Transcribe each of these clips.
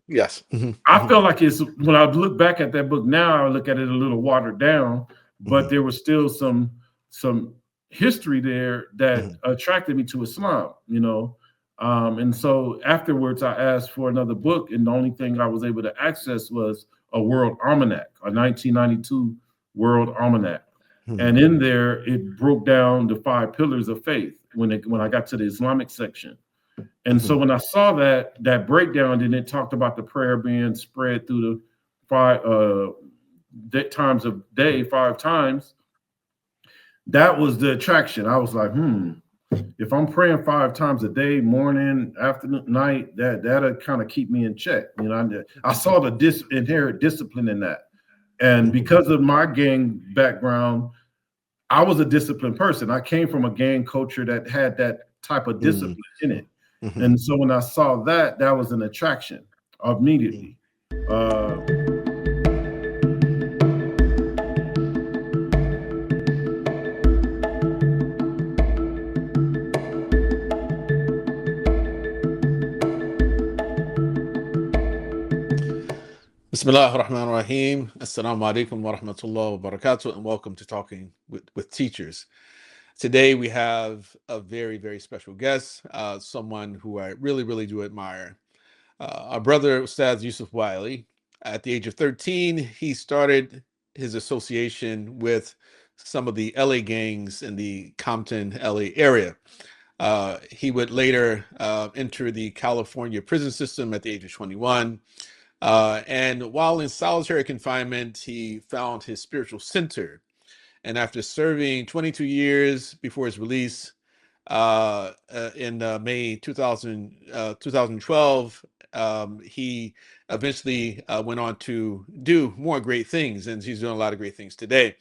Yes. I feel like it's when I look back at that book now, I look at it a little watered down, but there was still some history there that attracted me to Islam, and so afterwards I asked for another book, and the only thing I was able to access was a World Almanac, a 1992 World Almanac, and in there it broke down the five pillars of faith when I got to the Islamic section. And so when I saw that breakdown, then it talked about the prayer being spread through the times of day, 5 times. That was the attraction. I was like, if I'm praying 5 times a day, morning, afternoon, night, that'll kind of keep me in check. I saw the inherent discipline in that. And because of my gang background, I was a disciplined person. I came from a gang culture that had that type of discipline in it. And so when I saw that was an attraction immediately. Bismillah ar-Rahman ar-Rahim. Assalamu alaikum wa rahmatullahi wa barakatuh, and welcome to Talking with Teachers. Today we have a very, very special guest, someone who I really, really do admire. Our brother, Ustaz Yusef Wiley. At the age of 13, he started his association with some of the LA gangs in the Compton, LA area. He would later enter the California prison system at the age of 21. And while in solitary confinement, he found his spiritual center. And after serving 22 years before his release in May 2012, he eventually went on to do more great things, and he's doing a lot of great things today.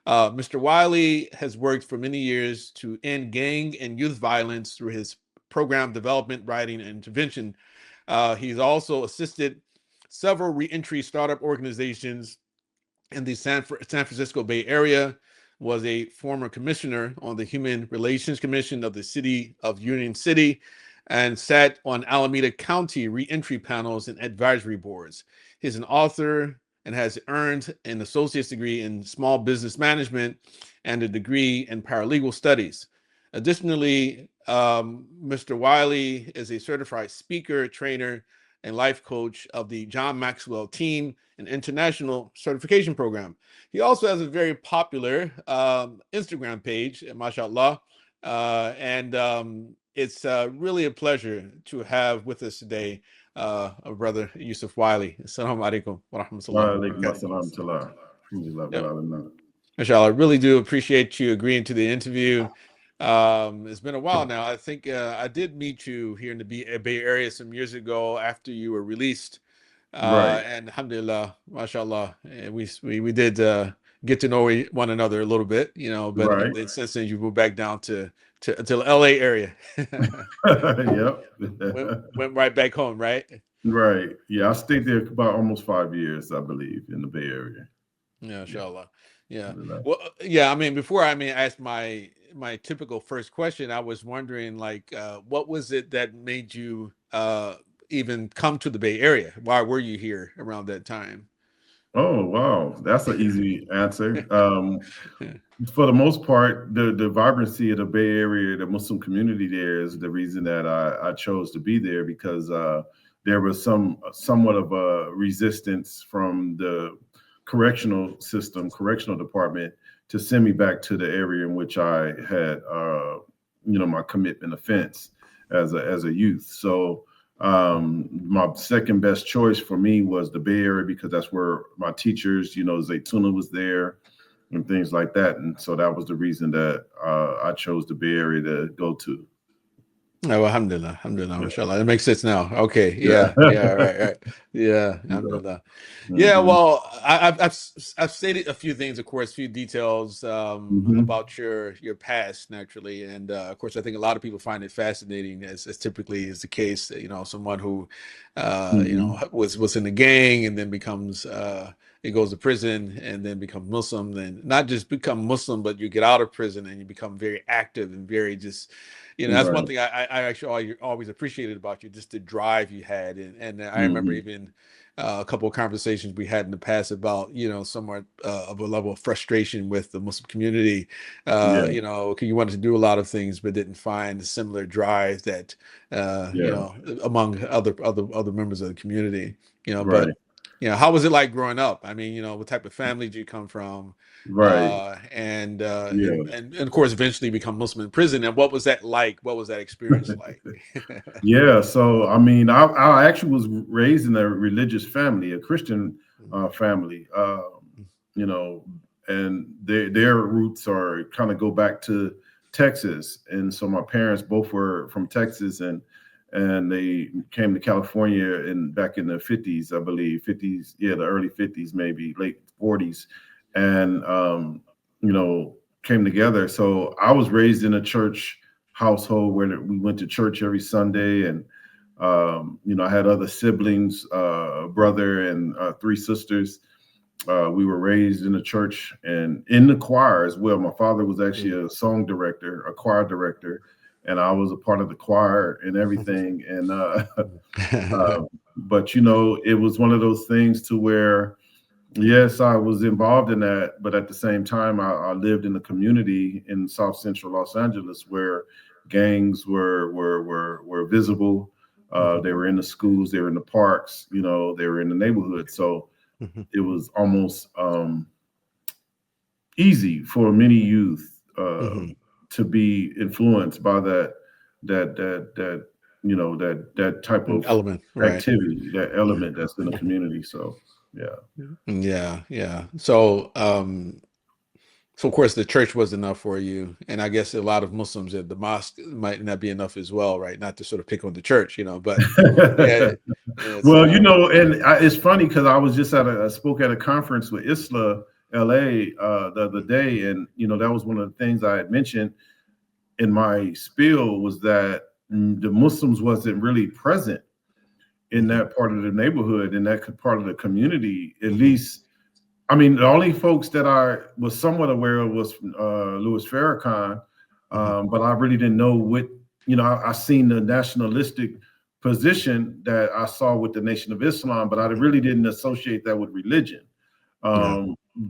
Mr. Wiley has worked for many years to end gang and youth violence through his program development, writing, and intervention. He's also assisted several reentry startup organizations in the San Francisco Bay Area, was a former commissioner on the Human Relations Commission of the City of Union City, and sat on Alameda County reentry panels and advisory boards. He's an author and has earned an associate's degree in small business management and a degree in paralegal studies. Additionally, Mr. Wiley is a certified speaker, trainer, and life coach of the John Maxwell Team, an international certification program. He also has a very popular Instagram page, mashallah, and it's really a pleasure to have with us today our brother Yusef Wiley. Assalamu alaikum wa rahmatullahi wa barakatuh. Mashallah, I really do appreciate you agreeing to the interview. It's been a while now. I think I did meet you here in the Bay Area some years ago after you were released. And alhamdulillah, mashallah, we did get to know one another a little bit, but since then you moved back down to the LA area. Yep. went right back home, right? Right. Yeah, I stayed there about almost 5 years, I believe, in the Bay Area. Yeah, inshallah. Yeah. Well, yeah, I mean, before I asked my typical first question, I was wondering, what was it that made you even come to the Bay Area? Why were you here around that time? Oh, wow. That's an easy answer. For the most part, the vibrancy of the Bay Area, the Muslim community there is the reason that I chose to be there, because there was somewhat of a resistance from the correctional department to send me back to the area in which I had, my commitment offense as a youth. So my second best choice for me was the Bay Area, because that's where my teachers, Zaytuna was there and things like that. And so that was the reason that I chose the Bay Area to go to. Oh, alhamdulillah, mashallah. It makes sense now. Okay, yeah, right. Yeah, alhamdulillah. Yeah, well, I've stated a few things, of course, a few details about your past, naturally, and of course, I think a lot of people find it fascinating, as typically is the case. Someone who was in the gang and then becomes he goes to prison and then become Muslim, then not just become Muslim, but you get out of prison and you become very active and very just, that's one Right. thing I actually always appreciated about you, just the drive you had. And I remember Hmm. even a couple of conversations we had in the past about, somewhat of a level of frustration with the Muslim community. Yeah. 'Cause you wanted to do a lot of things, but didn't find the similar drive that, Yeah. among other members of the community, but, Right. how was it like growing up? I mean, what type of family did you come from? Right. Yeah. And of course, eventually become Muslim in prison. And what was that like? What was that experience like? Yeah, so I mean, I actually was raised in a religious family, a Christian family, you know, and their roots are kind of go back to Texas, and so my parents both were from Texas, and they came to California back in the 50s, I believe, 50s, yeah, the early 50s, maybe late 40s, and you know, came together. So I was raised in a church household where we went to church every Sunday, and you know, I had other siblings, a brother and three sisters. We were raised in the church and in the choir as well. My father was actually a song director, a choir director, and I was a part of the choir and everything. And but you know, it was one of those things to where, yes, I was involved in that, but at the same time, I lived in a community in South Central Los Angeles where gangs were visible. They were in the schools, they were in the parks, you know, they were in the neighborhood. So it was almost easy for many youth to be influenced by that you know that type of Element, right? activity, that element that's in the community. So yeah. Yeah. So of course the church was enough for you, and I guess a lot of Muslims at the mosque might not be enough as well, right? Not to sort of pick on the church, but yeah, it's Well, you know, and it's funny because I was just I spoke at a conference with Isla LA the other day, and you know that was one of the things I had mentioned in my spiel was that the Muslims wasn't really present in that part of the neighborhood, in that part of the community, at least. I mean, the only folks that I was somewhat aware of was Louis Farrakhan, but I really didn't know what, you know, I seen the nationalistic position that I saw with the Nation of Islam, but I really didn't associate that with religion. yeah.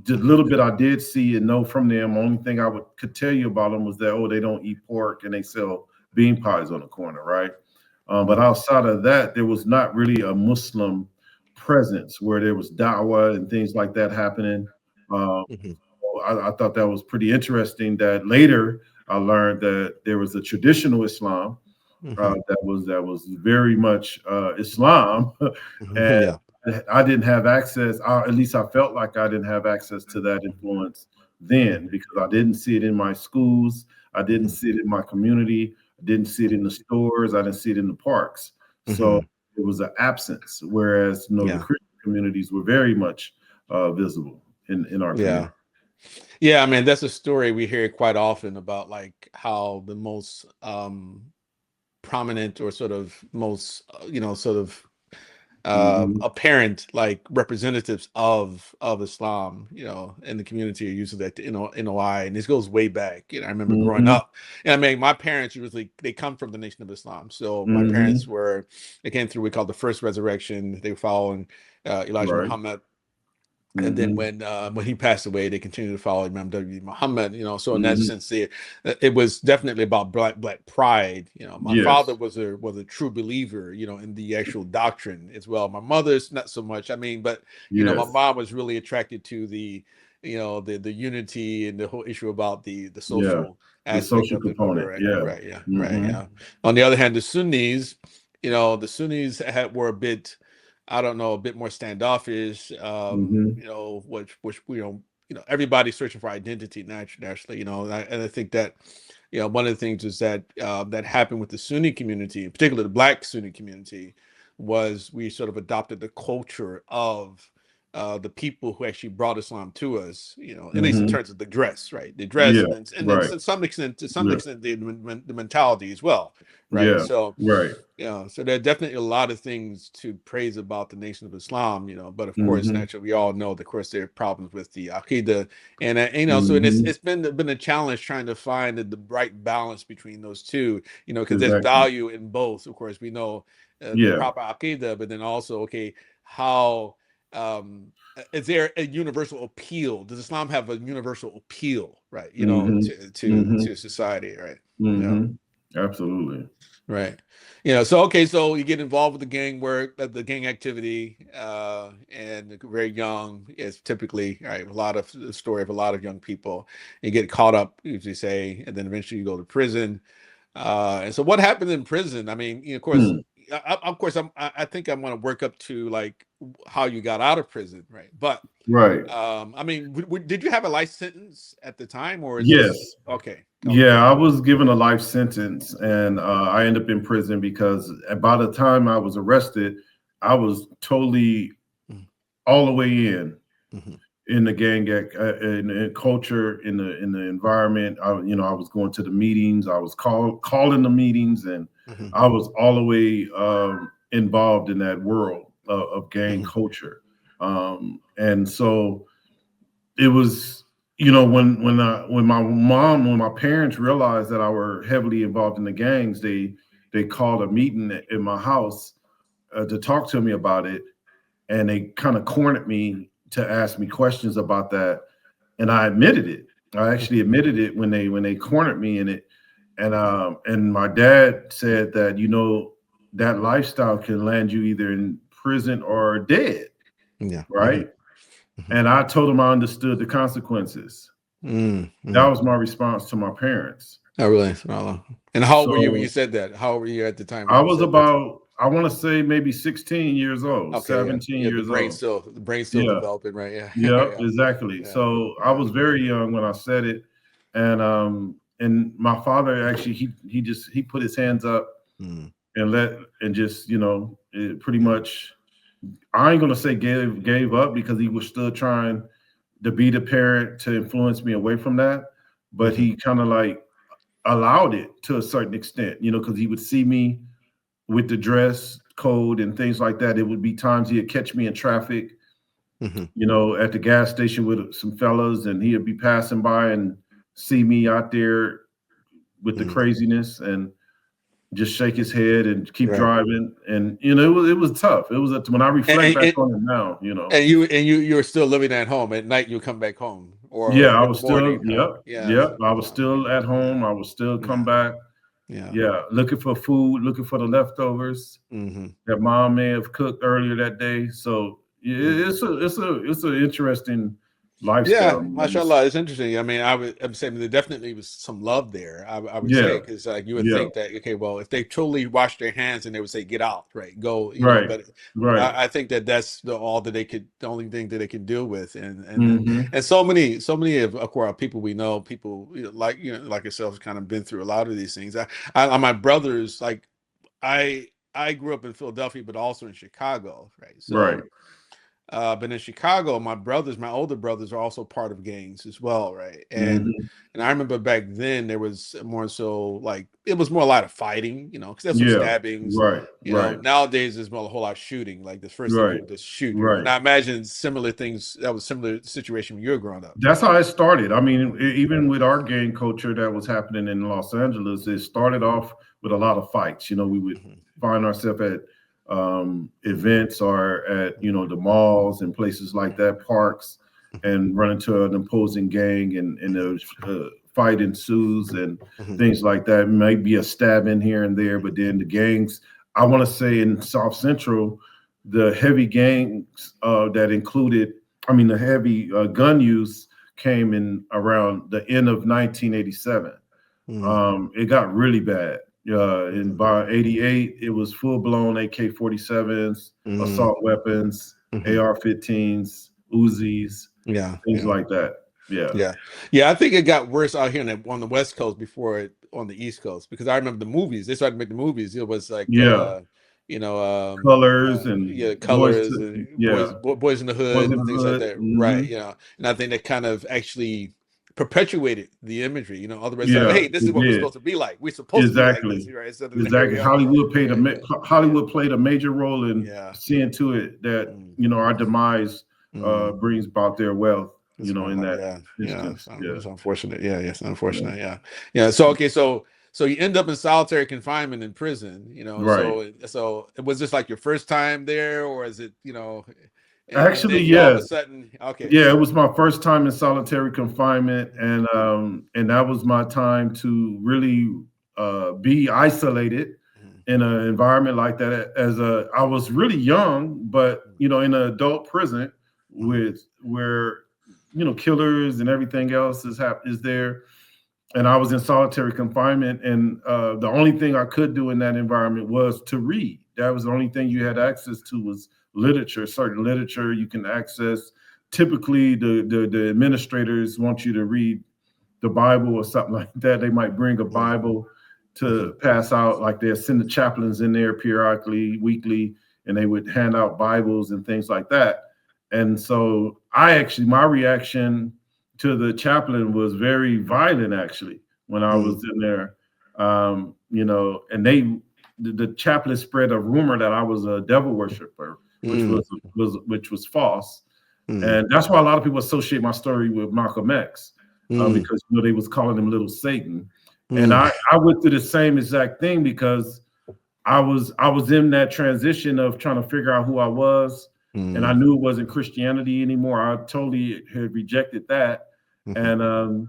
The little bit I did see and know from them, only thing could tell you about them was that, oh, they don't eat pork and they sell bean pies on the corner, right? But outside of that, there was not really a Muslim presence where there was da'wah and things like that happening. Um, Mhm. I thought that was pretty interesting. That later I learned that there was a traditional Islam Mhm. that was very much Islam, and Yeah. I didn't have access. At least I felt like I didn't have access to that influence then because I didn't see it in my schools. I didn't see it in my community. I didn't see it in the stores. I didn't see it in the parks. So Mhm. it was an absence. Whereas, you know, the Yeah. Christian communities were very much visible in our community. Yeah. Yeah, I mean, that's a story we hear quite often about like how the most prominent or sort of most sort of Hmm. apparent like representatives of Islam, in the community are usually like the NOI, and this goes way back. I remember growing Hmm. up, and I mean, my parents usually they come from the Nation of Islam, so my parents Hmm. they came through what we call the first resurrection. They were following Elijah Right. Muhammad, and then Hmm. when he passed away, they continued to follow Imam W. Muhammad. So in that Hmm. sense, it was definitely about black pride. My father Yes. was a true believer, in the actual doctrine as well. My mother's not so much. I mean, but my Yes. mom was really attracted to the unity and the whole issue about the Yeah. social The aspect social of it. Right, component. right, Yeah. right, yeah, right, Hmm. yeah. On the other hand, the Sunnis were a bit, I don't know, a bit more standoffish, Hmm. which everybody's searching for identity naturally, and I think that, one of the things is that that happened with the Sunni community, particularly the Black Sunni community, was we sort of adopted the culture of the people who actually brought Islam to us, at least in Hmm. terms of the dress, right? The dress, Yeah. and then Right. to some Yeah. extent, the mentality as well, right? Yeah. So, Right. so there are definitely a lot of things to praise about the Nation of Islam, but of course, Hmm. naturally, we all know, of course, there are problems with the Aqidah, and so and Hmm. it's been a challenge trying to find the right balance between those two, because there's Exactly. value in both. Of course, we know the Yeah. proper Aqidah, but then also, okay, how is there a universal appeal? Does Islam have a universal appeal, right? Hmm. Hmm. To society, right? Yeah. Hmm. Absolutely. Right. So okay, so you get involved with the gang work, the gang activity, and very young is typically, right, a lot of the story of a lot of young people. You get caught up, as you say, and then eventually you go to prison. And so what happened in prison? I mean, of course, Hmm. of course, I think I want to work up to like how you got out of prison, right? But Right. I mean, did you have a life sentence at the time, or is Yes. this okay? Okay. Yeah, I was given a life sentence, and I ended up in prison because by the time I was arrested, I was totally all the way Mm-hmm. in the in culture, in the environment. I was going to the meetings. I was calling the meetings, and Mm-hmm. I was all the way involved in that world of gang Mm-hmm. culture. And so it was, when my parents realized that I were heavily involved in the gangs, they called a meeting in my house to talk to me about it, and they kind of cornered me to ask me questions about that, and I admitted it. I actually admitted it when they cornered me in it, and my dad said that that lifestyle can land you either in prison or dead, Yeah. Mm-hmm. right? And I told him I understood the consequences. That Mm-hmm. was my response to my parents. Oh, really? Subhanallah. And how old were you when you So said that? How old were you at the time when I you was said that? about, I want to say maybe 16 years old, Okay, yeah, 17 yeah. The years brain old. still, the brain still Yeah. developing, right? Yeah, Yeah, yeah, exactly. yeah, So I yeah. was very young when I said it, and my father actually he put his hands up Mm, and just it pretty mm, much, I ain't gonna say gave up because he was still trying to be the parent to influence me away from that, but mhm, he kind of like allowed it to a certain extent, because he would see me with the dress code and things like that. It would be times he'd catch me in traffic, mhm, at the gas station with some fellas, and he'd be passing by and see me out there with the mm. craziness and just shake his head and keep Right. driving. And it was tough. It was when I And, reflect and, back and on it now, you were still living at home at night. You come back home, yeah, or I in the was still, morning. yep, Yeah. yep. I was Wow. still at Yeah. home. I was still come Yeah. back. Yeah. Yeah, looking for food, looking for the leftovers Hmm. that mom may have cooked earlier that day. So yeah, it's an interesting Yeah, lifestyle, man. mashallah, it's interesting. I mean, I'm saying there definitely was some love there. I would say, Yeah, because like you would yeah, think that, okay, well, if they totally washed their hands and they would say, get out, right, go, right, but right. I think that that's the only thing that they can deal with, Hmm. and so many of course people we know, people like yourself, kind of been through a lot of these things. My brothers, like I grew up in Philadelphia, but also in Chicago, right? Right. So. But in Chicago, my older brothers are also part of gangs as well, right? Hmm. And I remember back then there was more so like it was more a lot of fighting, because that's what Yeah. stabbings. Right. Right. Nowadays there's more a whole lot of shooting. Like the first thing Right. people just shoot you. And Right. I imagine similar things. That was similar situation when you were growing up. That's how it started. I mean, even with our gang culture that was happening in Los Angeles, it started off with a lot of fights. We would Mhm, find ourselves at events or at the malls and places like that, parks, mhm, and run into an opposing gang, and a fight ensues and mhm, things like that. Maybe a stab in here and there, but then the gangs. I want to say in South Central, the heavy gangs that included, I mean, the heavy gun use came in around the end of 1987. mhm, It got really bad. And mhm, by 88, it was full blown AK-47s, mhm, assault weapons, mhm. AR-15s, Uzis, Yeah, things yeah. like that. Yeah. Yeah, yeah. I think it got worse out here on the West Coast before it on the East Coast, because I remember the movies. They started to make the movies. It was like Yeah. Colors and yeah, boys colors, to, and yeah, boys in the boys hood in and the things like hood. that, right? And I think that kind of actually perpetuated the imagery. All the rest of, Yeah, hey, this is it what we're did. supposed to be like. We're supposed to be like this, Exactly. right? Instead of here Exactly. we are. Yeah, yeah, yeah, Hollywood played a major role in yeah. seeing to it that, Mm, our demise mm. brings about their wealth, It's in right. that Yeah, yeah. instance. Yeah. It's unfortunate. Yeah, yes, Yeah. unfortunate. Yeah, yeah. So okay, so you end up in solitary confinement in prison. Right. So it was just like your first time there, or is it and Actually, then you all of yeah. a sudden, okay. Yeah, it was my first time in solitary confinement, Mhm, and that was my time to really be isolated mhm, in an environment like that. I was really young, but in an adult prison mhm, with where killers and everything else is there, and I was in solitary confinement, and the only thing I could do in that environment was to read. That was the only thing you had access to was literature, certain literature you can access. Typically, the administrators want you to read the Bible or something like that. They might bring a mhm, Bible mhm, to pass out, like they'll send the chaplains in there periodically, weekly, and they would hand out Bibles and things like that. And so my reaction to the chaplain was very violent, actually, when I mhm, was in there. And the chaplain spread a rumor that I was a devil worshiper, which mhm, which was false. mhm, And that's why a lot of people associate my story with Malcolm X, mhm, because they was calling him Little Satan. And mhm, I went through the same exact thing because I was in that transition of trying to figure out who I was, and I mhm, knew it wasn't Christianity anymore. I totally had rejected that, mhm, and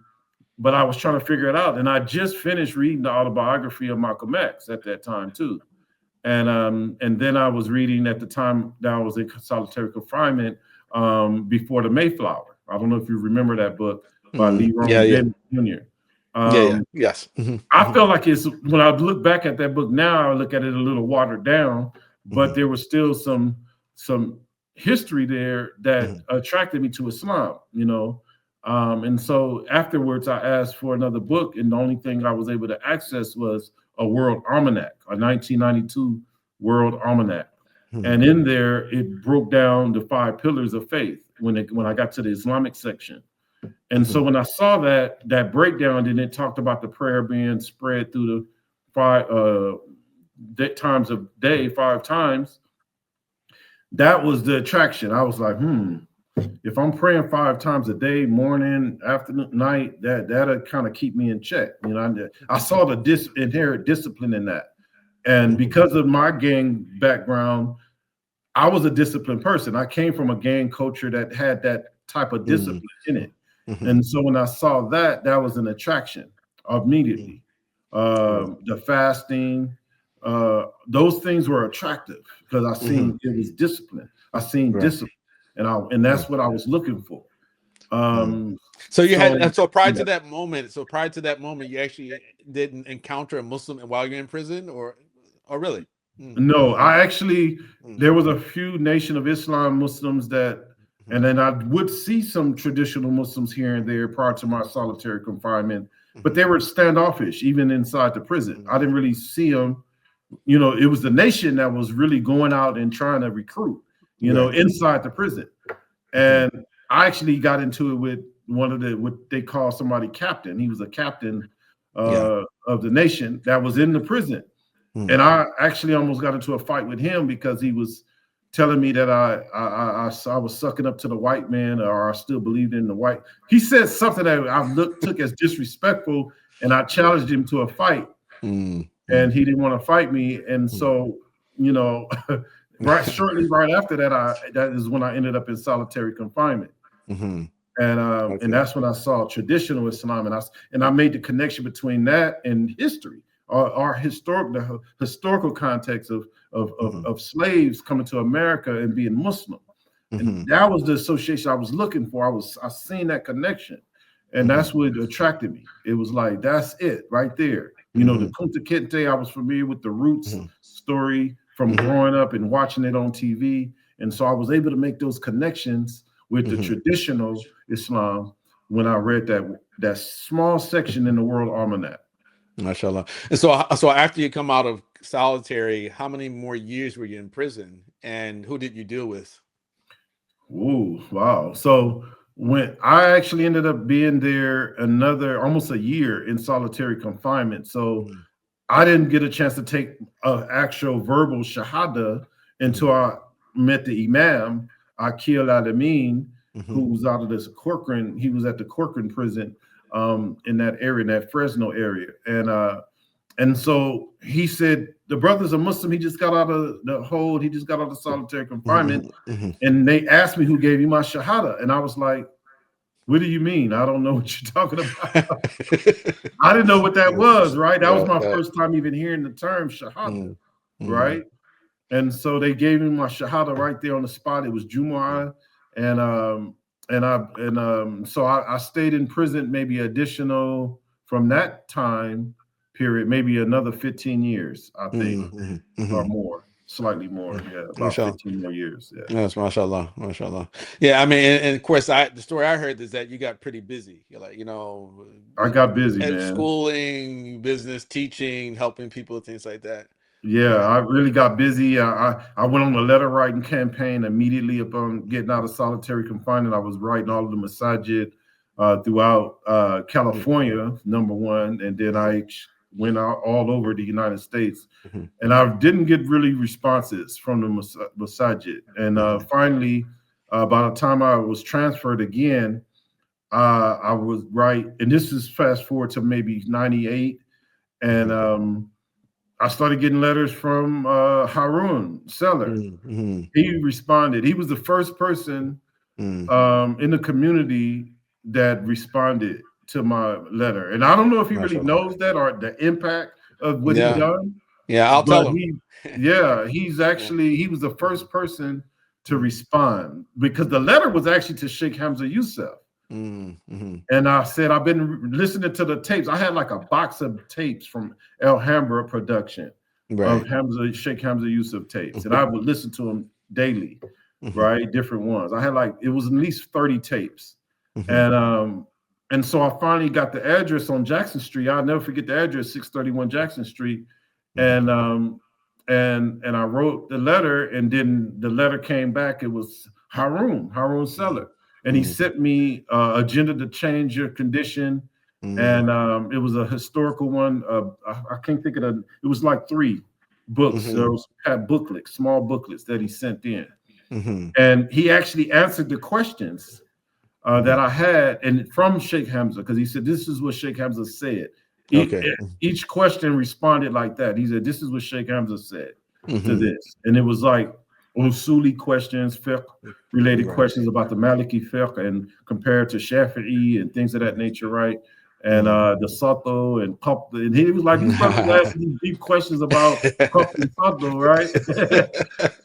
but I was trying to figure it out. And I just finished reading the autobiography of Malcolm X at that time too, and then I was reading at the time that I was in solitary confinement, before the Mayflower. I don't know if you remember that book by mhm. Yeah, Lerone yeah, Bennett Jr. yeah, yeah. Um, Yes. Mhm, I mhm, felt like it's when I look back at that book now, I look at it a little watered down, but mhm, there was still some history there that mhm, attracted me to Islam, And so afterwards, I asked for another book, and the only thing I was able to access was a World Almanac, a 1992 World Almanac, mhm, and in there it broke down the 5 pillars of faith when I got to the Islamic section. And so mhm, when I saw that breakdown, then it talked about the prayer being spread through the times of day 5 times. That was the attraction. I was like, if I'm praying 5 times a day, morning, afternoon, night, that'll kind of keep me in check. I saw the inherent discipline in that, and mhm, because of my gang background, I was a disciplined person. I came from a gang culture that had that type of mhm, discipline in it. mhm, And so when I saw that, that was an attraction mhm. immediately. Right. The fasting, those things were attractive because I Mhm, seen it was discipline. I seen right. discipline, and Right. that's what I was looking for. Mm. Um, So you had, so and so prior yeah. to that moment, you actually didn't encounter a Muslim while you're in prison, or really? Mm, No, I actually mm, there was a few Nation of Islam Muslims that, mhm, and then I would see some traditional Muslims here and there prior to my solitary confinement, but mhm, they were standoffish even inside the prison. I mhm. didn't really see them. It was the nation that was really going out and trying to recruit, Right. inside the prison. Mhm. And I actually got into it with one of what they call somebody captain. He was a captain Yeah. of the nation that was in the prison. Mm, And I actually almost got into a fight with him because he was telling me that I was sucking up to the white man, or I still believed in the white. He said something that took as disrespectful, and I challenged him to a fight, mm, and mm, he didn't want to fight me. And mm. so, you know, right after that, that is when I ended up in solitary confinement. Mhm. And Okay. that's when I saw traditional Islam, and I made the connection between that and history, our historical context Mhm, of slaves coming to America and being Muslim, and mhm, that was the association I was looking for. I seen that connection, and mhm, that's what attracted me. It was like that's it right there. The mhm, Kunta Kinte. I was familiar with the roots mhm, story from mhm, growing up and watching it on TV, and so I was able to make those connections with the mhm. traditional Islam when I read that small section in the World Almanac. Mashallah. And so after you come out of solitary, how many more years were you in prison, and who did you deal with? Ooh, wow. So when I actually ended up being there another almost a year in solitary confinement. So Mhm, I didn't get a chance to take an actual verbal shahada mhm, until I met the imam, Akil Alamin, mhm, who was out of this Corcoran. He was at the Corcoran prison in that area, in that Fresno area. And so he said, the brother's a Muslim. He just got out of the hold. He just got out of solitary confinement. mhm, mhm. And they asked me who gave you my shahada. And I was like, what do you mean? I don't know what you're talking about. I didn't know what that was, right? That was Yeah, my yeah. first time even hearing the term shahada, Mm, mm, right? And so they gave me my shahada right there on the spot. It was mm, Jumu'ah. And so I stayed in prison maybe additional from that time period, maybe another 15 years, I think, mm, mhm, or mhm. more, slightly more. Mm. Yeah, about Inshallah. 15 more years. Yeah. Yes, mashallah, mashallah. Yeah, I mean, and of course, the story I heard is that you got pretty busy. You're like, I got busy, man. schooling, business, teaching, helping people, things like that. Yeah, Yeah. I really got busy. I went on a letter writing campaign immediately upon getting out of solitary confinement. I was writing all of the masajid throughout Mm, California, number one, and then mhm, went out all over the United States. mhm, And I didn't get really responses from the masajid. And mhm, finally, by the time I was transferred again, I was right. And this is fast forward to maybe 98. And mhm, I started getting letters from Harun Seller. mhm, mhm, He responded. He was the first person mhm. in the community that responded to my letter. And I don't know if he really Mashallah. knows that or the impact of what he Yeah, done, yeah. I'll but tell him. he was the first person to respond because the letter was actually to Sheikh Hamza Yusef. Mhm, mhm. And I said, I've been listening to the tapes. I had like a box of tapes from Alhambra production of Right. Sheikh Hamza Yusuf tapes. And I would listen to them daily, Mhm, right? Different ones. I had like, it was at least 30 tapes. mhm, And so I finally got the address on Jackson Street. I'll never forget the address, 631 Jackson Street. mhm, And and I wrote the letter, and then the letter came back. It was Harun mhm, Seller, and he mhm, sent me agenda to change your condition, mhm, and it was a historical one. I can't think of the. It was like 3 books. There mhm, was had booklets, small booklets that he sent in, mhm, and he actually answered the questions that mhm. I had, and from Sheikh Hamza, because he said this is what Sheikh Hamza said. Okay. Each question responded like that. He said, "This is what Sheikh Hamza said to Mhm. this," and it was like usuli questions, fiqh related Right. questions about the Maliki fiqh and compared to Shafi'i and things of that nature, right? And Mhm. the Sato and Qat, and he was like, these brothers asking these deep questions about Qat and Sato, right?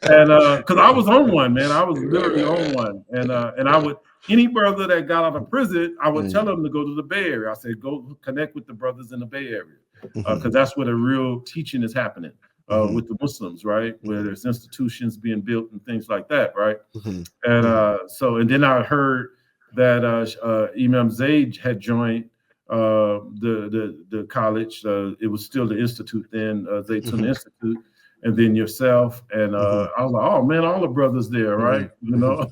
And because I was on one, man, I was Right, literally on right, one, and I right. would any brother that got out of prison, I would tell Mm, them to go to the Bay Area. I said, go connect with the brothers in the Bay Area, mhm, because that's where the real teaching is happening mhm, with the Muslims, right? Where mhm, there's institutions being built and things like that, right? mhm, And mhm, and then I heard that Imam Zaid had joined the college. It was still the institute then, Zaytun mhm, Institute, and then yourself. And mhm, I was like, oh man, all the brothers there, right? mhm, You mhm. know.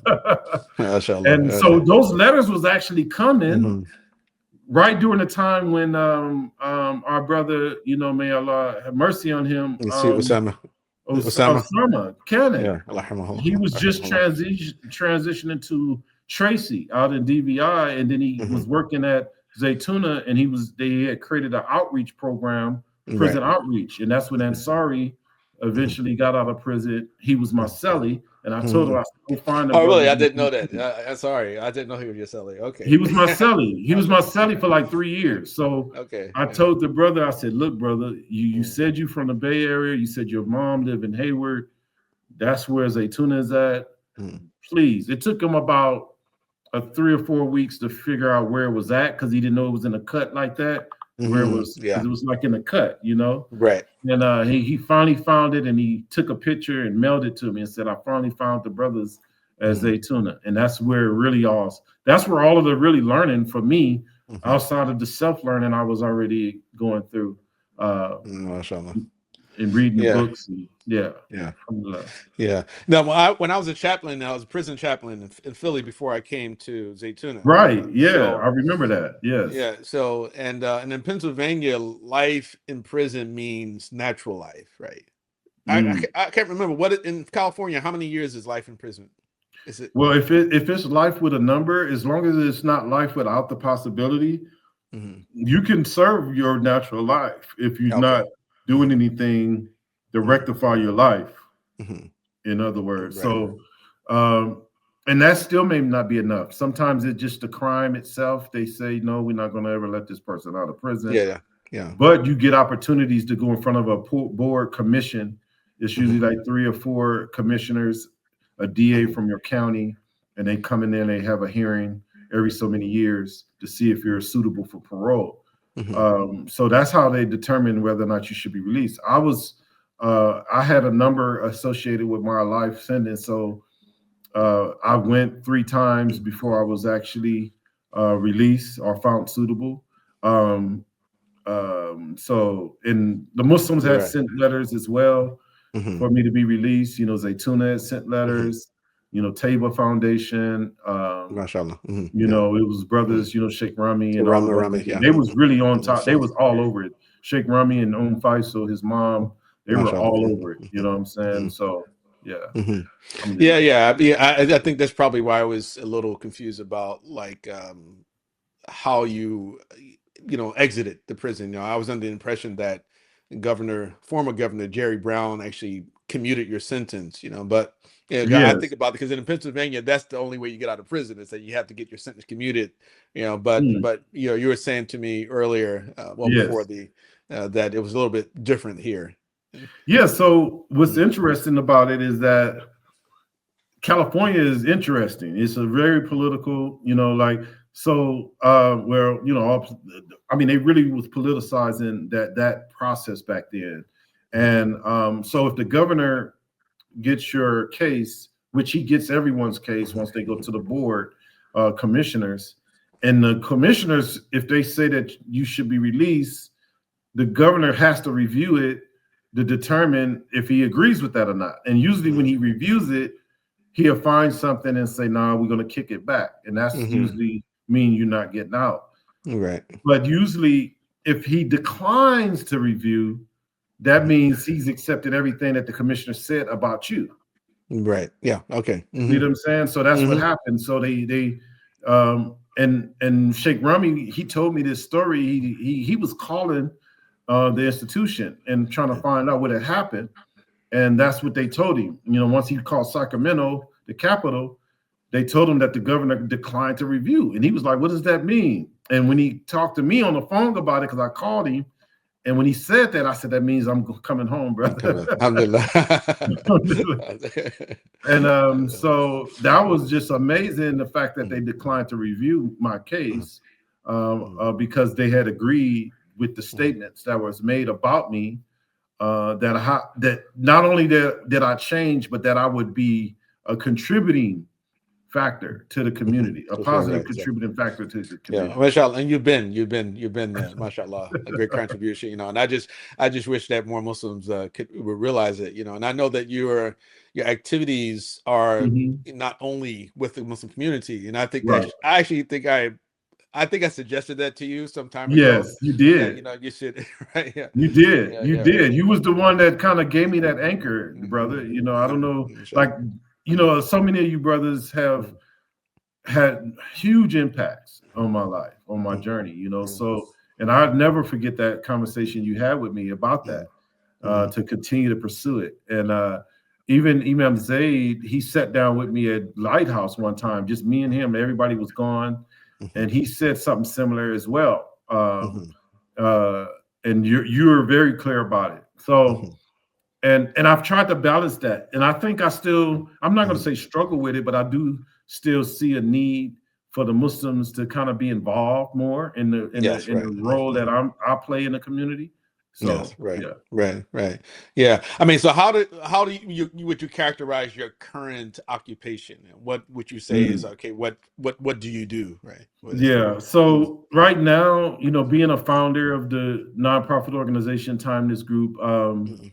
MashaAllah. And so Okay. those letters was actually coming Mhm. right during the time when our brother, may Allah have mercy on him, You see Osama. Osama. Osama Cannon. Yeah. He was just Rahimahullah. transitioning to Tracy out in DVI, and then he was Mhm. working at Zaytuna, and they had created an outreach program, Right. prison outreach, and that's when Ansari Mhm. eventually got out of prison. He was my cellie, and I told him, Mhm. I said, go find the Oh, really? brothers. I didn't know that. I'm sorry. I didn't know he was your celly. He Okay. was my cellie. He was my cellie for like 3 years. So Okay. I Yeah. told the brother, I said, look, brother, you Mm, said you from the Bay Area. You said your mom lived in Hayward. That's where Zaytuna is at. mm, Please. It took him about 3 or 4 weeks to figure out where it was at, because he didn't know it was in a cut like that, where it was, because yeah. it was like in a cut, Right. And he finally found it, and he took a picture and mailed it to me and said, I finally found the brothers at Mhm, Zaytuna. And that's where it really that's where all of the really learning for me, mhm. outside of the self-learning I was already going through, uh, MashaAllah. and reading the Yeah. books. And, yeah. Yeah. Alhamdulillah. Yeah. Now, when I was a chaplain, I was a prison chaplain in Philly before I came to Zaytuna. Right. Yeah. So I remember that. Yes. yeah. So and in Pennsylvania, life in prison means natural life, right? Mm. I can't remember in California. How many years is life in prison? Is it? Well, if it's life with a number, as long as it's not life without the possibility, Mhm. you can serve your natural life if you're Okay. not doing anything to Mhm. rectify your life. Mhm. In other words, Right. so um, and that still may not be enough. Sometimes it's just the crime itself. They say no, we're not going to ever let this person out of prison. Yeah. Yeah. Yeah. But you get opportunities to go in front of a board commission. It's usually Mhm. like 3 or 4 commissioners, a DA Mhm. from your county, and they come in there and they have a hearing every so many years to see if you're suitable for parole. Mhm. So that's how they determine whether or not you should be released. I had a number associated with my life sentence, so I went 3 times before I was actually released or found suitable. Um, and the Muslims had Right. sent letters as well Mhm. for me to be released. Zaytuna had sent Mhm. letters. Taba Foundation. Mashallah. Yeah. It was Mhm. brothers. Sheikh Rami and all Rami, of us. Rami. Yeah. They was really on top. They Mashallah. was all over it. Sheikh Rami and Faisal, his mom, they were Mashallah. all over it. You know what I'm saying? Mhm. So yeah, Mhm. Yeah, alhamdulillah. yeah. I think that's probably why I was a little confused about like how you exited the prison. I was under the impression that former Governor Jerry Brown actually commuted your sentence. But I think Yes. about it because in Pennsylvania, that's the only way you get out of prison is that you have to get your sentence commuted. But Mm, you were saying to me earlier, well before yes. the that it was a little bit different here. Yeah. So what's Mhm. interesting about it is that California is interesting. It's a very political, like so. Where I mean, they really was politicizing that process back then, Mhm. and so if the governor gets your case, which he gets everyone's case once they go to the board commissioners, and the commissioners, if they say that you should be released, the governor has to review it to determine if he agrees with that or not. And usually, when Mhm. he reviews it, he'll find something and say, "No, we're going to kick it back," and that's Mhm. usually mean you're not getting out. Right. But usually, if he declines to review, that Mhm. means he's accepted everything that the commissioner said about you. Right. Yeah. Okay. See what Mhm. I'm saying? So that's what Mhm. happened. So and Sheikh Rami, he told me this story. He was calling the institution and trying to find out what had happened. And that's what they told him. Once he called Sacramento, the capital, they told him that the governor declined to review. And he was like, "What does that mean?" And when he talked to me on the phone about it, because I called him, and when he said that, I said, "That means I'm coming home, brother." Alhamdulillah. And so that was just amazing, the fact that they Mhm. declined to review my Mhm. case Mhm. because they had agreed with the Mhm. statements that was made about me, that not only did I change, but that I would be a contributing factor to the Mhm. community, a That's right, positive right, exactly. contributing factor to the Yeah, community. mashallah, and you've been mashallah, a great contribution, and I just wish that more Muslims would realize it, and I know that your activities are Mhm. not only with the Muslim community, and I think that Right. I actually think I suggested that to you some time ago, Yes, you that did. you should right, yeah, You did. yeah, You yeah, did. You was the one that kind of gave me that anchor, brother. I don't know, like, mashallah. so many of you brothers have Mhm. had huge impacts on my life, on my Mhm. journey, Mhm. so, and I'd never forget that conversation you had with me about that, Mhm. Mhm. to continue to pursue it. And even Imam Zaid, he sat down with me at Lighthouse one time, just me and him, everybody was gone. Mhm. And he said something similar as well. Mhm. Uh, and you're very clear about it. So, Mhm. and I've tried to balance that. And I think I'm not going to Mhm. say struggle with it, but I do still see a need for the Muslims to kind of be involved more in the in the Yes, in the right. role that I play in the community. Yes, So right, yeah. right. Yeah, I mean, so how do would you characterize your current occupation? And what would you say is Mm. okay? What do you do? Right. What is it? Yeah. So right now, being a founder of the nonprofit organization Timelist Group, Mhm.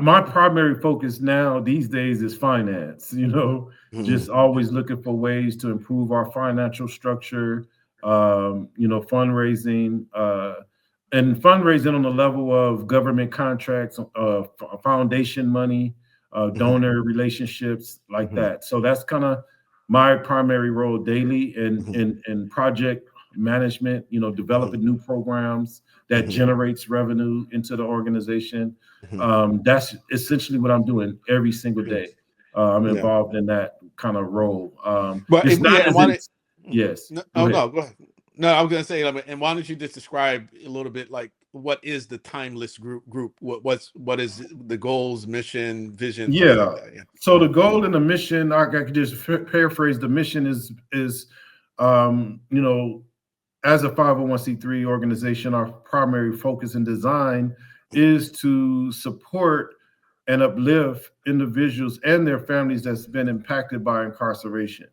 my primary focus now these days is finance, just always looking for ways to improve our financial structure, fundraising, and fundraising on the level of government contracts, foundation money, donor relationships like that. So that's kind of my primary role daily in project management, developing new programs that generates revenue into the organization. That's essentially what I'm doing every single day. I'm Yeah. involved in that kind of role. But It's not yeah, and as why in, don't yes, no, go oh ahead. no, go ahead. No, I was gonna say, like, and why don't you just describe a little bit like what is the Timelist Group? What is the goals, mission, vision, things like Yeah. that? Yeah. So the goal and the mission, I could just paraphrase. The mission is, um, you know, as a 501c3 organization, our primary focus and design is to support and uplift individuals and their families that's been impacted by incarceration,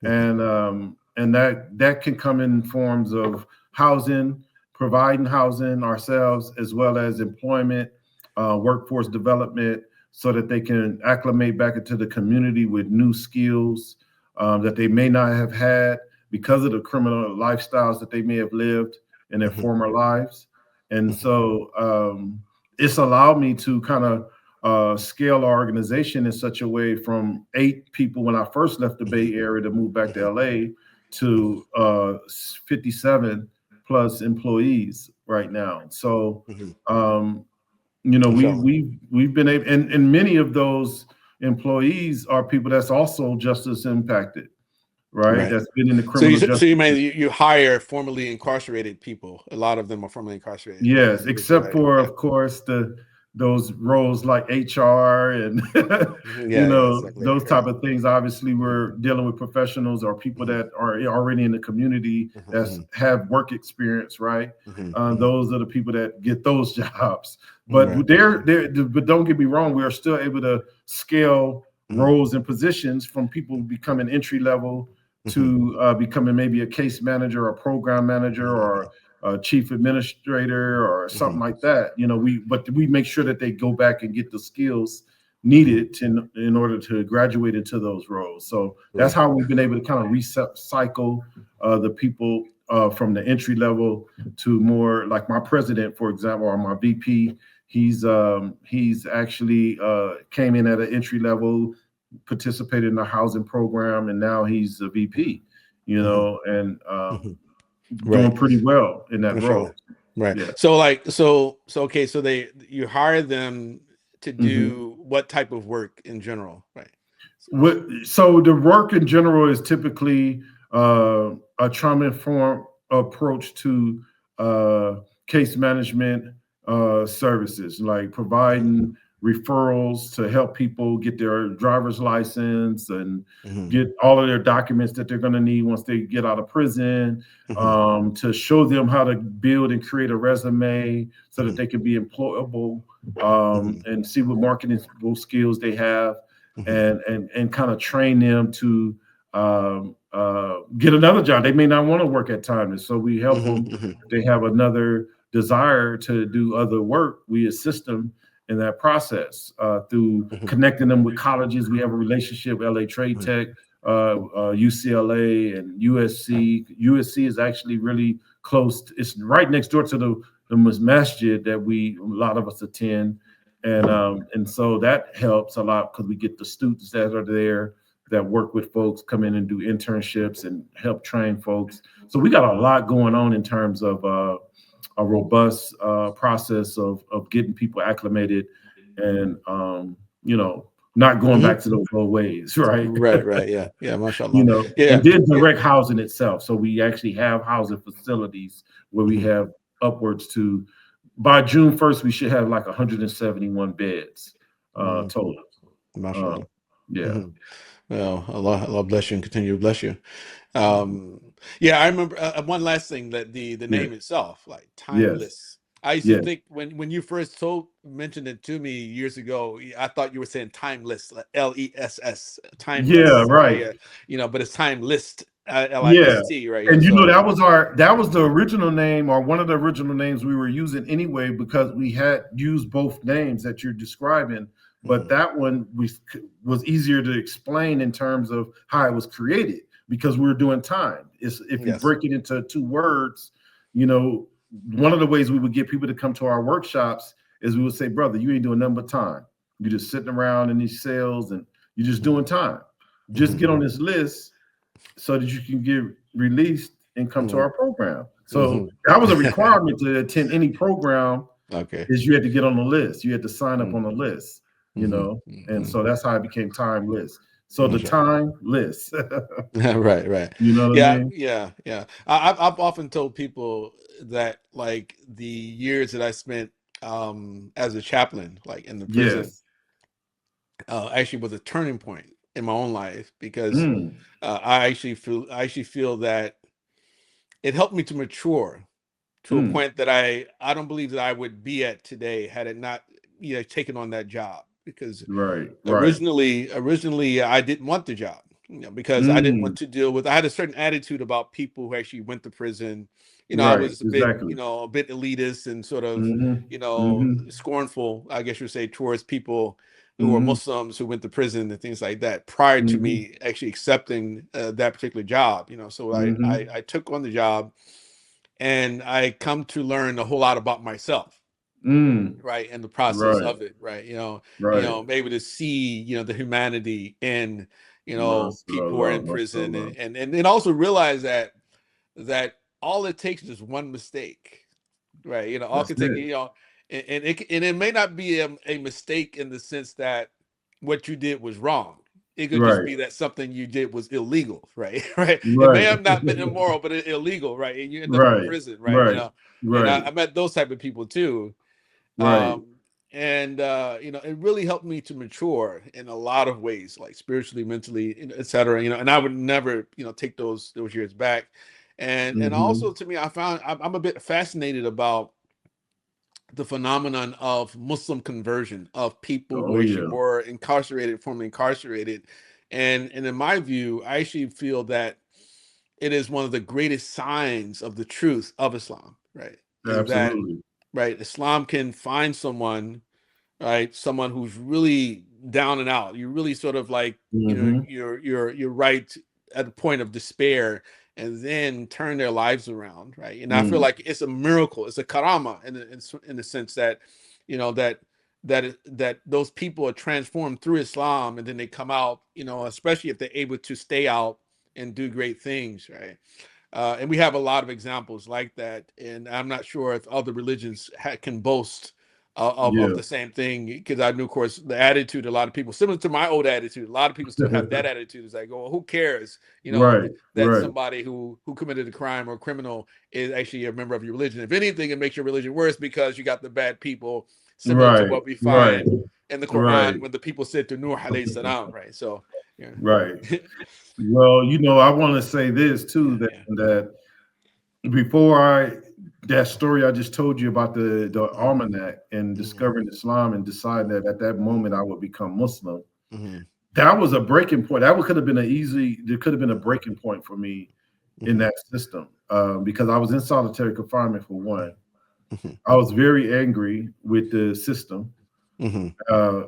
and that can come in forms of housing, providing housing ourselves, as well as employment, workforce development, so that they can acclimate back into the community with new skills that they may not have had because of the criminal lifestyles that they may have lived in their former lives. And so it's allowed me to kind of scale our organization in such a way from 8 people when I first left the Bay Area to move back to LA to 57 plus employees right now. So, So, we've been able, and many of those employees are people that's also justice impacted, right? right. That's been in the So you criminal so you justice mean system. you hire formerly incarcerated people? A lot of them are formerly incarcerated Yes, individuals, except right? for, Yeah. of course, those roles like HR and Yeah. Yeah. Exactly. those Right. type of things. Obviously, we're dealing with professionals or people that are already in the community that have work experience, right? Those are the people that get those jobs. But Right. but don't get me wrong, we are still able to scale roles and positions from people becoming entry level to becoming maybe a case manager or program manager or chief administrator or something like that. We make sure that they go back and get the skills needed in order to graduate into those roles. So that's Right. how we've been able to kind of recycle the people from the entry level to more like my president, for example, or my VP. He's actually came in at an entry level, participated in the housing program, and now he's a VP. And doing Right. pretty well in that For sure. role. Right. Yeah. So okay, so you hire them to hmm do what type of work in general, right? So the work in general is typically a trauma informed approach to uh, case management services, like providing referrals to help people get their driver's license and get all of their documents that they're going to need once they get out of prison, to show them how to build and create a resume so that they can be employable, and see what marketing skills they have, and kind of train them to get another job. They may not want to work at times, so we help them. If they have another desire to do other work, we assist them in that process through connecting them with colleges. We have a relationship with LA Trade Tech, UCLA, and USC. USC is actually really close. It's right next door to the masjid that a lot of us attend, and so that helps a lot because we get the students that are there that work with folks, come in and do internships and help train folks. So we got a lot going on in terms of a robust process of getting people acclimated and not going back to those old ways, right? Right, right, yeah, yeah, mashallah. Yeah. And then Yeah. direct housing itself. So we actually have housing facilities where we Mhm. have upwards to, by June 1st, we should have like 171 beds Mm, total. Uh, mashallah. yeah. Mhm. Well, Allah bless you and continue to bless you. Um, yeah, I remember one last thing, that the Yeah. name itself, like Yes. timeless. I used to Yes. think when you first mentioned it to me years ago, I thought you were saying timeless, like LESS, Yeah. timeless. Right. But it's time list. Yeah. LIST, right? And So that was the original name, or one of the original names we were using anyway, because we had used both names that you're describing. But that one was easier to explain in terms of how it was created, because we were doing time. If you yes. break it into two words, one of the ways we would get people to come to our workshops is we would say, brother, you ain't doing nothing but time. You're just sitting around in these cells and you're just doing time. Just get on this list so that you can get released and come to our program. So that was a requirement to attend any program. Okay. Is you had to get on the list. You had to sign up on the list, and so that's how it became Time List. So the Time List. Right. You know what I Yeah, mean? yeah. I've often told people that like the years that I spent as a chaplain, like in the prison, Yes. actually was a turning point in my own life because Mm, I actually feel that it helped me to mature to a mm. point that I don't believe that I would be at today had it not taken on that job, because Right. Right. originally I didn't want the job, because I didn't want Mm. to deal with, I had a certain attitude about people who actually went to prison. I Right. was a bit, Exactly. a bit elitist and sort of, Mm-hmm. Mm-hmm. scornful, I guess you'd say, towards people who were Mm-hmm. Muslims who went to prison and things like that prior to Mm-hmm. me actually accepting that particular job. So Mm-hmm. I took on the job, and I come to learn a whole lot about myself, Mm. right, in the process Right. of it, right. Right. Able to see, the humanity in, people who are Mashallah. in prison, Mashallah. and also realize that all it takes is one mistake, right. All it That's can take, it. and it may not be a mistake in the sense that what you did was wrong. It could just Right. be that something you did was illegal, right? Right. It may Right. have not been immoral, but illegal, right? And you end up in Right. prison, right? Right. And Right. I met those type of people too. Right. And it really helped me to mature in a lot of ways, like spiritually, mentally, et cetera. And I would never, take those years back. And Mm-hmm. also, to me, I found I'm a bit fascinated about the phenomenon of Muslim conversion, of people who Oh actually yeah. were incarcerated, formerly incarcerated. And in my view, I actually feel that it is one of the greatest signs of the truth of Islam, right? Is that, Absolutely. right, Islam can find someone, right, someone who's really down and out. You're really sort of like, Mm-hmm. you're right at the point of despair, and then turn their lives around, right. And I feel Mm. like it's a miracle, it's a karama in the sense that, that those people are transformed through Islam, and then they come out, especially if they're able to stay out and do great things, right. And we have a lot of examples like that, and I'm not sure if other religions can boast of Yeah. the same thing, because I knew, of course, the attitude, a lot of people, similar to my old attitude, a lot of people still have that attitude. It's like, oh, who cares, Right. that Right. somebody who committed a crime or a criminal is actually a member of your religion. If anything, it makes your religion worse, because you got the bad people, similar to Right. what we Right. find in the Right. Quran when the people said to Nuh alayhi salam, right? So, yeah, Right. Well, I want to say this too, yeah, that yeah. before that story I just told you about the Mhm, almanac and mhm, discovering Islam and deciding that at that moment I would become Muslim. mhm, That was a breaking point. Could have been there could have been a breaking point for me in mhm, that system, because I was in solitary confinement for one. mhm, I was very angry with the system. mhm, Uh,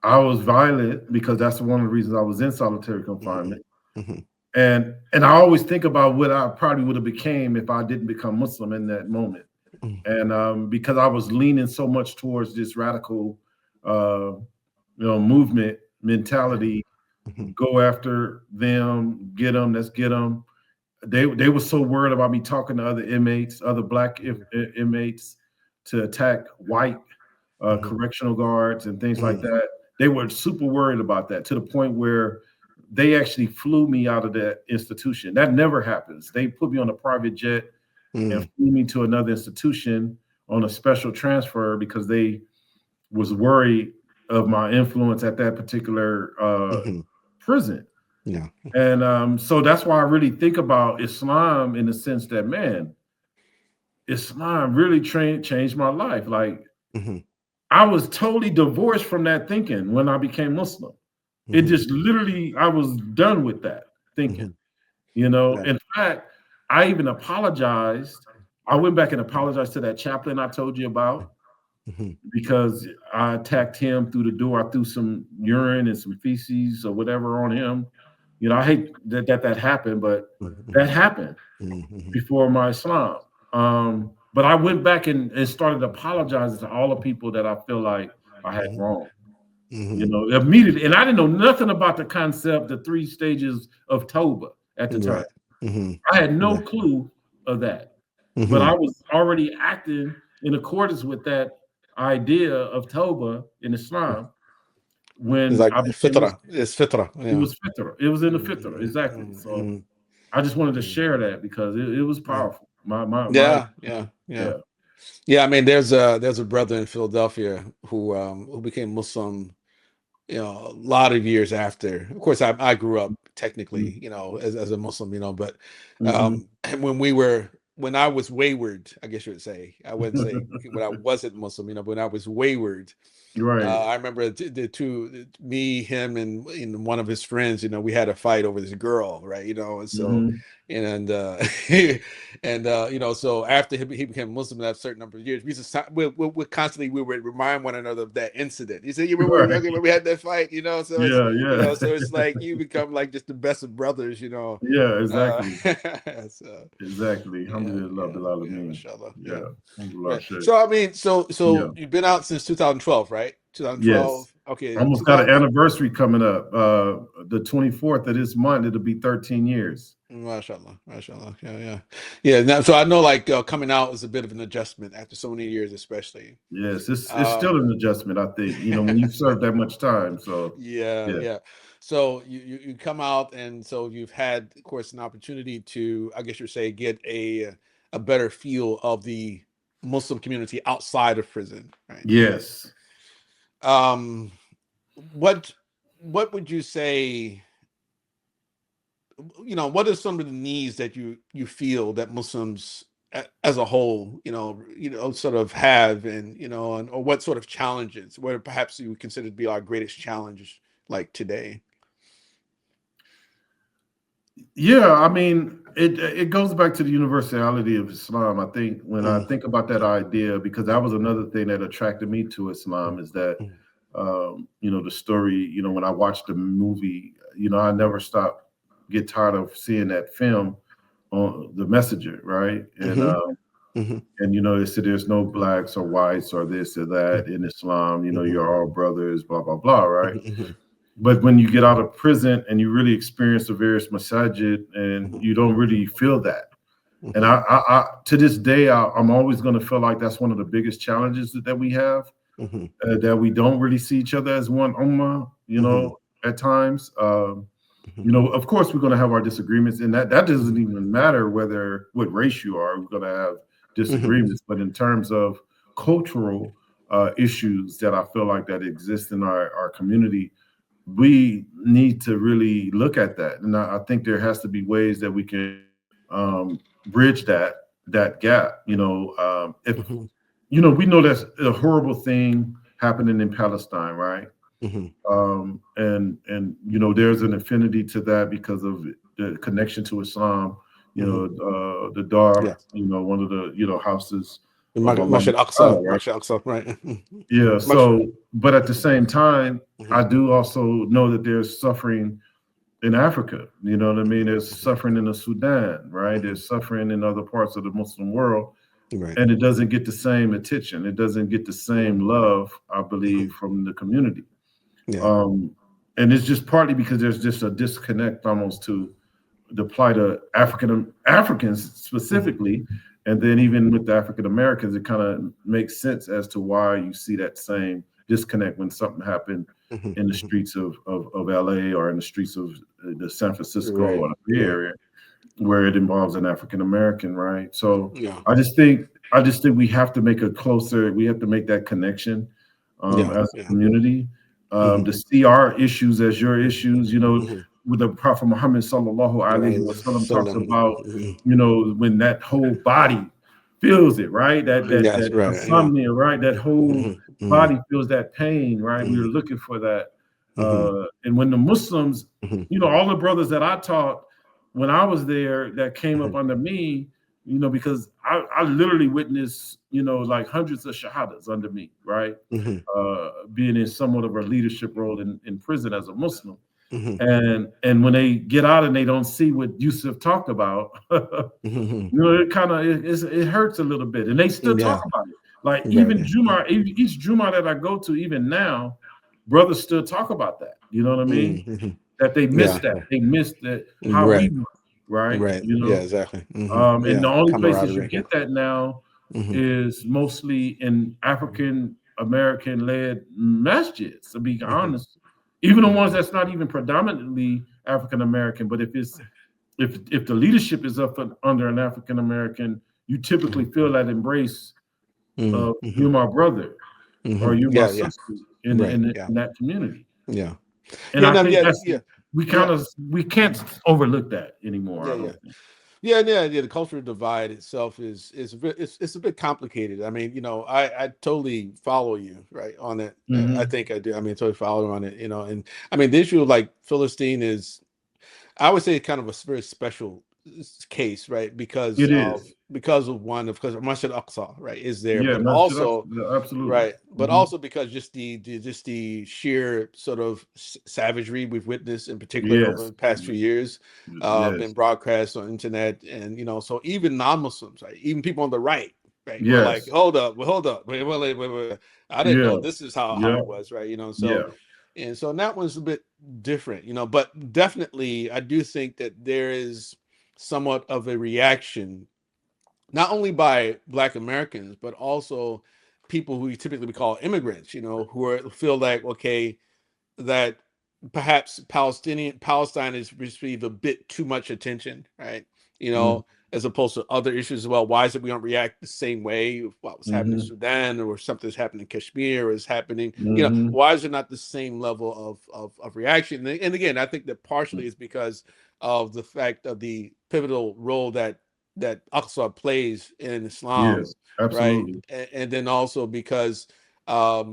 I was violent because that's one of the reasons I was in solitary mhm, confinement. mhm, And I always think about what I probably would have became if I didn't become Muslim in that moment. mhm, And because I was leaning so much towards this radical, movement mentality, mhm, go after them, get them, let's get them. They were so worried about me talking to other inmates, other black mhm, inmates, to attack white mhm, correctional guards and things like mhm, that. They were super worried about that, to the point where they actually flew me out of that institution. That never happens. They put me on a private jet and mhm, flew me to another institution on a special transfer because they was worried of my influence at that particular mhm. prison. Yeah. And so that's why I really think about Islam in the sense that, man, Islam really changed my life. Like, Mhm, I was totally divorced from that thinking when I became Muslim. It mhm, just literally, I was done with that thinking. mhm. You know, Right. in fact, I even apologized. I went back and apologized to that chaplain I told you about Mhm. because I attacked him through the door. I threw some urine and some feces or whatever on him. I hate that happened, but that Mhm. happened Mhm. before my Islam. But I went back and started apologizing to all the people that I feel like I had Mhm. wrong. Mhm. Immediately, and I didn't know nothing about the concept, the 3 stages of Toba at the time. Right. Mhm. I had no Right. clue of that, but I Mhm. was already acting in accordance with that idea of Toba in Islam It's when like I became fitra. Muslim. It's fitra. It Yeah. was fitra. It was in the fitra, Mhm. exactly. So Mhm. I just wanted to Mhm. share that because it was Yeah. powerful. My Yeah. Yeah. Yeah. yeah. Yeah. I mean, there's a brother in Philadelphia who became Muslim, a lot of years after. Of course, I grew up technically, as a Muslim, but Mm-hmm. and when I was wayward, I guess you would say, I wouldn't say when I wasn't Muslim, but when I was wayward, Right. I remember the two, me, him, and one of his friends. We had a fight over this girl, right? And so, Mm-hmm. and and so after he became Muslim after a certain number of years, we just we constantly we would remind one another of that incident. He said, "You remember Right. okay, when we had that fight?" So it's Yeah. Yeah. so it's like you become like just the best of brothers. Yeah. Uh, Exactly. so Exactly. yeah, Alhamdulillah, yeah, Bil yeah, Alameen. mashallah, Yeah. yeah. Alhamdulillah, Right. Shaykh. So I mean, so Yeah. you've been out since 2012, right? Yes. 2012. Okay, Almost got an 2000. anniversary coming up. The 24th of this month, it'll be 13 years. Mashallah, mashallah. Yeah, yeah, yeah. Now, so I know, like, coming out is a bit of an adjustment after so many years, especially. Yes, it's still Um, an adjustment, I think. When you serve that much time. So yeah, yeah. yeah. So you come out, and so you've had, of course, an opportunity to, I guess you'd say, get a better feel of the Muslim community outside of prison, right? Yes. Um, what what would you say? What are some of the needs that you feel that Muslims as a whole, sort of have, and or what sort of challenges, what perhaps you would consider to be our greatest challenge, like today? Yeah, I mean, it goes back to the universality of Islam. I think when I Mm, think about that idea, because that was another thing that attracted me to Islam, is that mm, the story, when I watched the movie, I never get tired of seeing that film on The Messenger, right? And mhm, mhm, they said there's no blacks or whites or this or that in Islam, mhm, you're all brothers, blah, blah, blah, right? mhm, But when you get out of prison and you really experience the various masajid, and mhm, you don't really feel that. And mhm, I to this day, I'm always going to feel like that's one of the biggest challenges that we have, mhm, that we don't really see each other as one ummah, mhm, at times. mhm, Of course, we're going to have our disagreements, and that doesn't mhm, even matter what race you are. We're going to have mhm, disagreements, but in terms of cultural issues that I feel like that exist in our community, we need to really look at that. And I think there has to be ways that we can bridge that gap. If mhm, we know that's a horrible thing happening in Palestine, right? mhm, And there's an affinity to that because of the connection to Islam. mhm. The Dar, Yes. one of the houses The of Allah Masjid Ta'ala, Aqsa, right? Masjid Aqsa, right? Yeah. Much. So, but at the Mhm, same time, I mhm, do also know that there's suffering in Africa. You know what I mean? There's mhm, suffering in the Sudan, right? mhm. There's suffering in other parts of the Muslim world, Right. and it doesn't get the same attention. It doesn't get the Mhm, same love, I mhm. believe, from the community. Yeah. Um, and it's just partly because there's just a disconnect almost to the plight of Africans Mhm, specifically, and then mhm, even with the African Americans, it kind of makes sense as to why you see that same disconnect when something happened mhm, in the mhm. streets of LA, or in the streets of the San Francisco Right. or the Bay Right. Area, where it involves an African American, right? So Yeah. I just think we have to make that connection, Yeah. as a Yeah. community, Mhm, to see our issues as your issues. mhm. With the Prophet Muhammad sallallahu alaihi Right. wasallam So, talks about, mhm. when that whole body feels it, right? That Yes. Right. Yeah. insomnia, right? That whole Mhm, mhm, body feels that pain, right? We were mhm, looking for that. mhm, And when the Muslims, mhm, all the brothers that I taught, when I was there that came up Mhm. under me, because I literally witnessed, like hundreds of shahadas under me, right? Mhm. Being in somewhat of a leadership role in prison as a Muslim. Mhm. And when they get out and they don't see what Yusuf talked about, Mhm. it kind of it hurts a little bit. And they still talk Yeah. about it. Like Right. even Juma, each Juma that I go to, even now, brothers still talk about that. You know what I mean? Mhm. That they missed Yeah. that. They missed that how we Right. were, right? Right. Yeah. Exactly. And Yeah. the only places you Camaraderie. Yeah. get that now Mhm. is mostly in African American led masjids, to be Mhm. honest. Even the ones Mhm. that's not even predominantly African American, but if the leadership is under an African American, you typically Mhm. feel that embrace Mhm. of you're Mhm. my brother or you're my Yeah. Yeah. sister in Right. in, Yeah. in that community. Yeah. And Yeah. I No. think Yeah. that's Yeah. we kind Yeah. of we can't overlook that anymore. Yeah. I Yeah. don't think. Yeah, yeah, yeah. The cultural divide itself is a bit it's a bit complicated. I mean, I totally follow you right on it. I Hmm. think I do. I mean, totally follow on it. And I mean, the issue of like Philistine is I would say kind of a very special case, right? It is. Because Masjid Aqsa, right, is there, Yeah, but Masjid also Aqsa, absolutely. right, but Hmm. also because just the sheer sort of savagery we've witnessed, in particular over Yes. the past few years, been Yes. broadcast on internet, and so even non-Muslims, right, even people on the right, right, who are like, Yes. hold up, wait, I didn't know Yeah. this is how Yeah. it was, right, so. Yeah. And so that one's a bit different, but definitely I do think that there is somewhat of a reaction, not only by Black Americans, but also people who typically we call immigrants, who feel like, okay, that perhaps Palestine has received a bit too much attention, right? Mm-hmm. As opposed to other issues as well. Why is it we don't react the same way of what was happening in Mm-hmm. Sudan, or something's happening in Kashmir, or is happening, Mm-hmm. why is it not the same level of reaction? And again, I think that partially is because of the fact of the pivotal role that Aqsa plays in Islam, Yes. right? Absolutely. And then also because I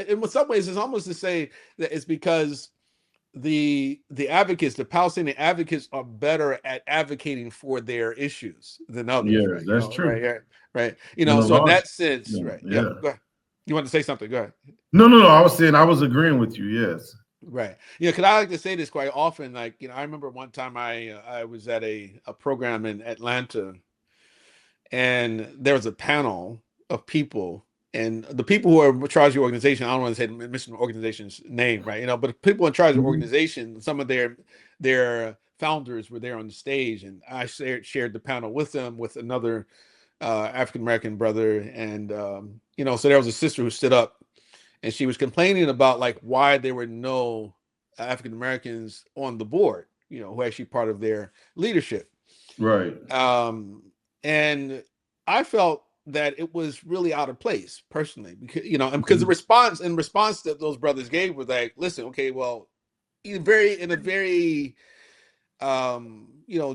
in some ways it's almost to say that it's because the Palestinian advocates are better at advocating for their issues than others, Yes, right? that's Right, true. yeah, right. In a So in large, that sense, yeah. right, yeah. Yeah. Go ahead. You want to say something? Go ahead. No, no, no. I was saying I was agreeing with you. Yes. Right. Because I like to say this quite often. Like, I remember one time I was at a program in Atlanta, and there was a panel of people, and the people who are in charge of the organization, I don't want to say mention the organization's name, right, but people in charge of the Mm-hmm. organization, some of their founders were there on the stage, and I shared the panel with them, with another African American brother, and so there was a sister who stood up, and she was complaining about like why there were no African Americans on the board, who are actually part of their leadership. Right. And I felt that it was really out of place personally, because the Mm-hmm. response that those brothers gave was like, listen, okay, well, in a very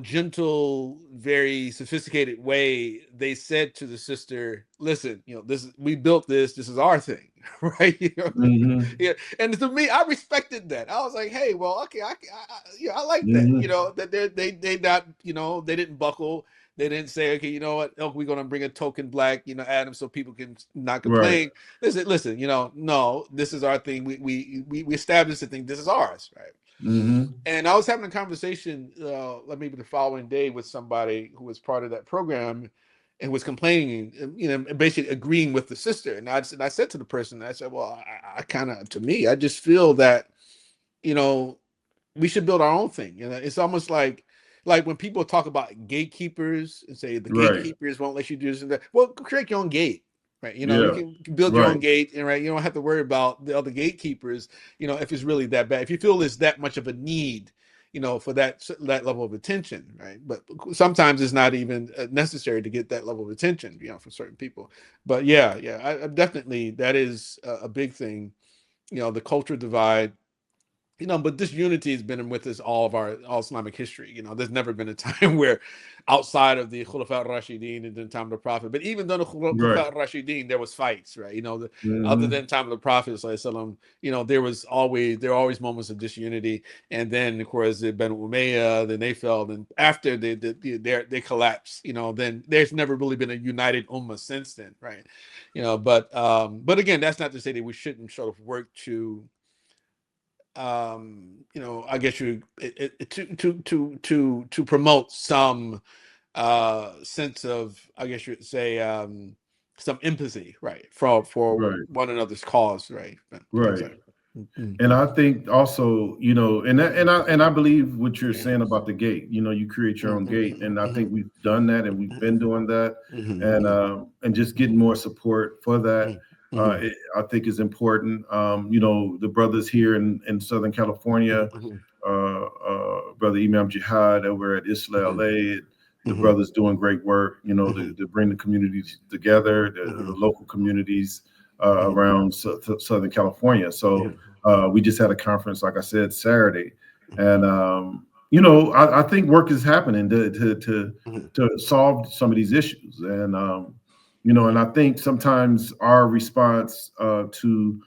gentle, very sophisticated way, they said to the sister, listen, we built this is our thing, right? Mm-hmm. Yeah. And to me, I respected that. I was like, hey, well, okay, I like that, Mm-hmm. that they not, they didn't buckle. They didn't say, okay, you know what, oh, we're gonna bring a token Black, Adam, so people can not Right. complain. Listen, no, this is our thing. We established the thing. This is ours, right? Mm-hmm. And I was having a conversation, maybe the following day, with somebody who was part of that program, and was complaining, basically agreeing with the sister. And I said to the person, I said, well, I kind of, to me, I just feel that, you know, we should build our own thing. It's almost like when people talk about gatekeepers and say the Right. gatekeepers won't let you do this and that. Well, create your own gate, right? You Yeah. can build your Right. own gate, and right, you don't have to worry about the other gatekeepers. If it's really that bad, if you feel there's that much of a need, for that level of attention, right? But sometimes it's not even necessary to get that level of attention, for certain people. But yeah, I definitely, that is a big thing. The culture divide, but this unity has been with us all Islamic history. There's never been a time where outside of the Khulafa al-Rashidin and the time of the Prophet, but even though the Right. Khulafa al-Rashidin, there was fights, right? Other Hmm. than time of the Prophet, sallallahu, there were always moments of disunity. And then, of course, the Ben Umayyah, then they fell. And after they collapsed, then there's never really been a united ummah since then, right? But again, that's not to say that we shouldn't sort of work to I guess you to promote some sense of, I guess you'd say, some empathy, right, for Right. one another's cause, right, things Right. like that. And I think also, and I believe what you're saying about the gate. You create your own gate, and I think we've done that, and we've been doing that, and just getting more support for that. I think is important. The brothers here in Southern California, brother Imam Jihad over at Isla LA, the brothers doing great work. To bring the communities together, the local communities around Southern California. So we just had a conference, like I said, Saturday, and I think work is happening to solve some of these issues, and I think sometimes our response to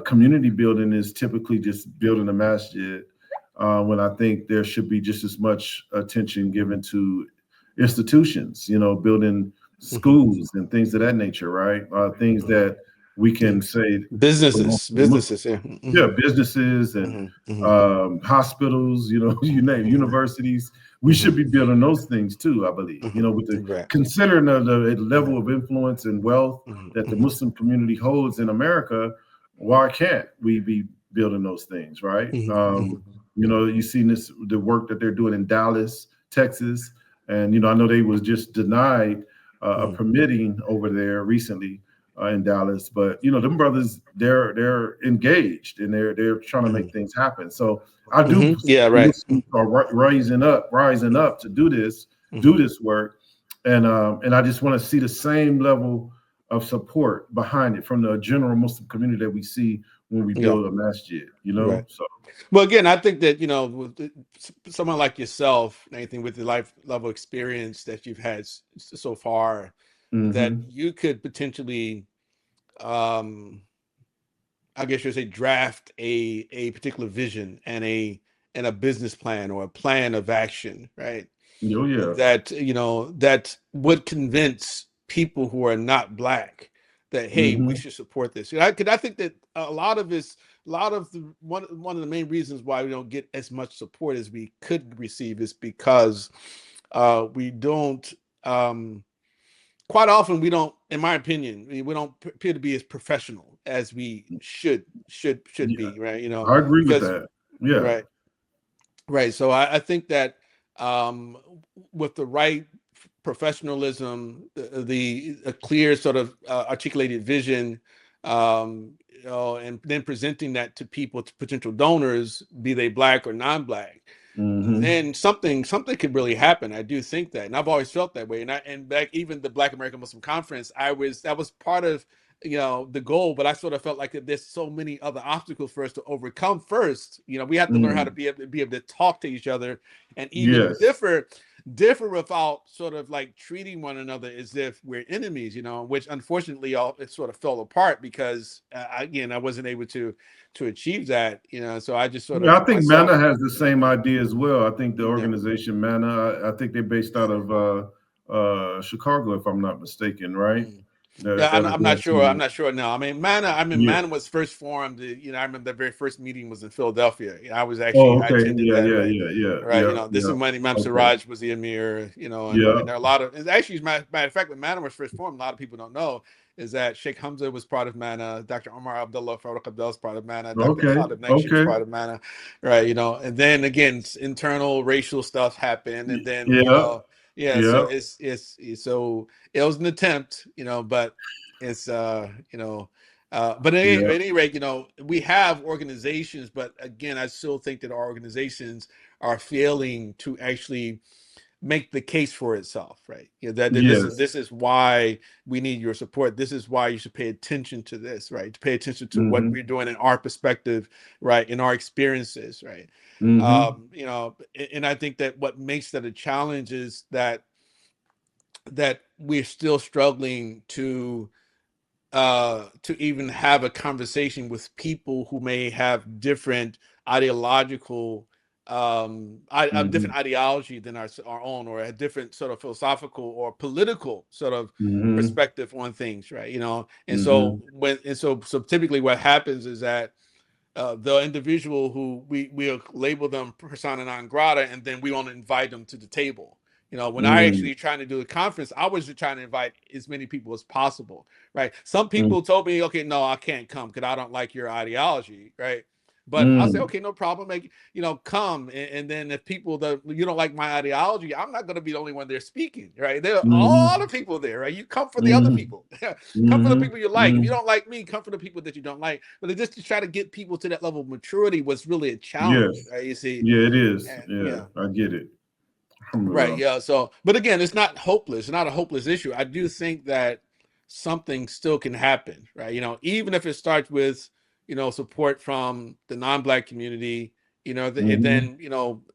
community building is typically just building a masjid, when I think there should be just as much attention given to institutions, building schools and things of that nature, right? Things that we can say belong to the Muslim. Businesses, yeah. Yeah, businesses and hospitals, you name universities. We should be building those things too, I believe. With the Right. considering the level of influence and wealth that the Muslim community holds in America, why can't we be building those things, right? You've seen the work that they're doing in Dallas, Texas, and I know they was just denied a permitting over there recently in Dallas, but them brothers, they're engaged and they're trying to make things happen. So I do Yeah, see right. Muslims are rising up to do this work, and I just want to see the same level of support behind it from the general Muslim community that we see when we Yeah, build a masjid. right. So Well, again, I think that with someone like yourself, anything with the life level experience that you've had so far, that hmm you could potentially, um, I guess you'd say, draft a particular vision and a business plan or a plan of action, right? oh yeah, That would convince people who are not black that, hey, we hmm should support this. I think that a lot of the one of the main reasons why we don't get as much support as we could receive is because we don't quite often we don't, in my opinion, we don't appear to be as professional as we should yeah, be, right? I agree with Because that. Yeah. right. Right. So I think that um, with the right professionalism, a clear sort of articulated vision, and then presenting that to people, to potential donors, be they black or non-black, hmm then something could really happen. I do think that, and I've always felt that way. And back even the Black American Muslim Conference, that was part of the goal, but I sort of felt like that there's so many other obstacles for us to overcome. First, we have to learn how to mm be able to talk to each other and even Yes. differ without sort of like treating one another as if we're enemies, which unfortunately it sort of fell apart because again I wasn't able to achieve that, so I just sort Yeah, of I think myself. Mana has the same idea as well. I think the Yeah. organization Mana, I think they're based out of Chicago, if I'm not mistaken, right? Mm. That Yeah, that I'm not address sure. I'm you. not sure now. I mean, Yeah. Mana was first formed. I remember the very first meeting was in Philadelphia. Oh, I okay. attended Yeah, that. yeah, Right, yeah, yeah, right. yeah, This is yeah. when Imam Okay. Siraj was the emir. Yeah. And there are a lot of. And actually, as a matter of fact, when Mana was first formed, a lot of people don't know is that Sheikh Hamza was part of Mana. Dr. Omar Abdullah Farooq Abdullah was part of Mana. Dr. Okay. Khalid Nashi was Okay. part of Mana. Right. And then again, internal racial stuff happened, and then Yeah. yeah. So Yeah. it's so it was an attempt, but it's but Yeah. at any rate, we have organizations, but again, I still think that our organizations are failing to actually make the case for itself, right? That Yes. this is why we need your support. This is why you should pay attention to this, right? To pay attention to what Mm-hmm. we're doing in our perspective, right? In our experiences, right? Mm-hmm. And I think that what makes that a challenge is that we're still struggling to even have a conversation with people who may have different ideological Mm-hmm. different ideology than our own, or a different sort of philosophical or political sort of Mm-hmm. perspective on things, right? And so Mm-hmm. so typically what happens is that the individual who we'll label them persona non grata, and then we want to invite them to the table. When I Mm-hmm. actually trying to do a conference, I was just trying to invite as many people as possible, right? Some people told me, okay, no, I can't come because I don't like your ideology, right? But I'll say, Mm-hmm. okay, no problem. Come, and then if people that you don't like my ideology, I'm not going to be the only one there speaking, right? There are all Mm-hmm. other people there, right? You come for the other Mm-hmm. people, come for the Mm-hmm. people you like. If you Mm-hmm. don't like me, come for the people that you don't like. But just to try to get people to that level of maturity was really a challenge, Yes. right? You see, Yeah, it is. and Yeah, yeah, I get it. right, Alhamdulillah. yeah. So, but again, it's not hopeless. It's not a hopeless issue. I do think that something still can happen, right? Even if it starts with support from the non-black community, and Mm-hmm. then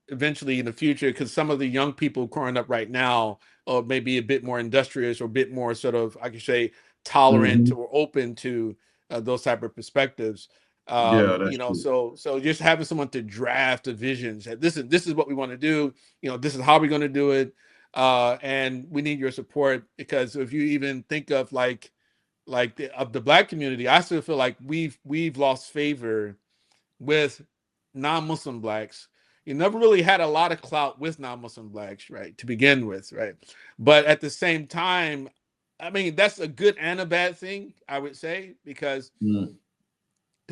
eventually in the future, because some of the young people growing up right now are maybe a bit more industrious or a bit more sort of, I could say, tolerant Mm-hmm. or open to those type of perspectives. Yeah, that's true. So just having someone to draft the visions, that this is what we want to do. This is how we're going to do it, and we need your support, because if you even think of of the black community, I still feel like we've lost favor with non-Muslim blacks. You never really had a lot of clout with non-Muslim blacks, right, to begin with, right? But at the same time, I mean, that's a good and a bad thing, I would say, because Mm-hmm.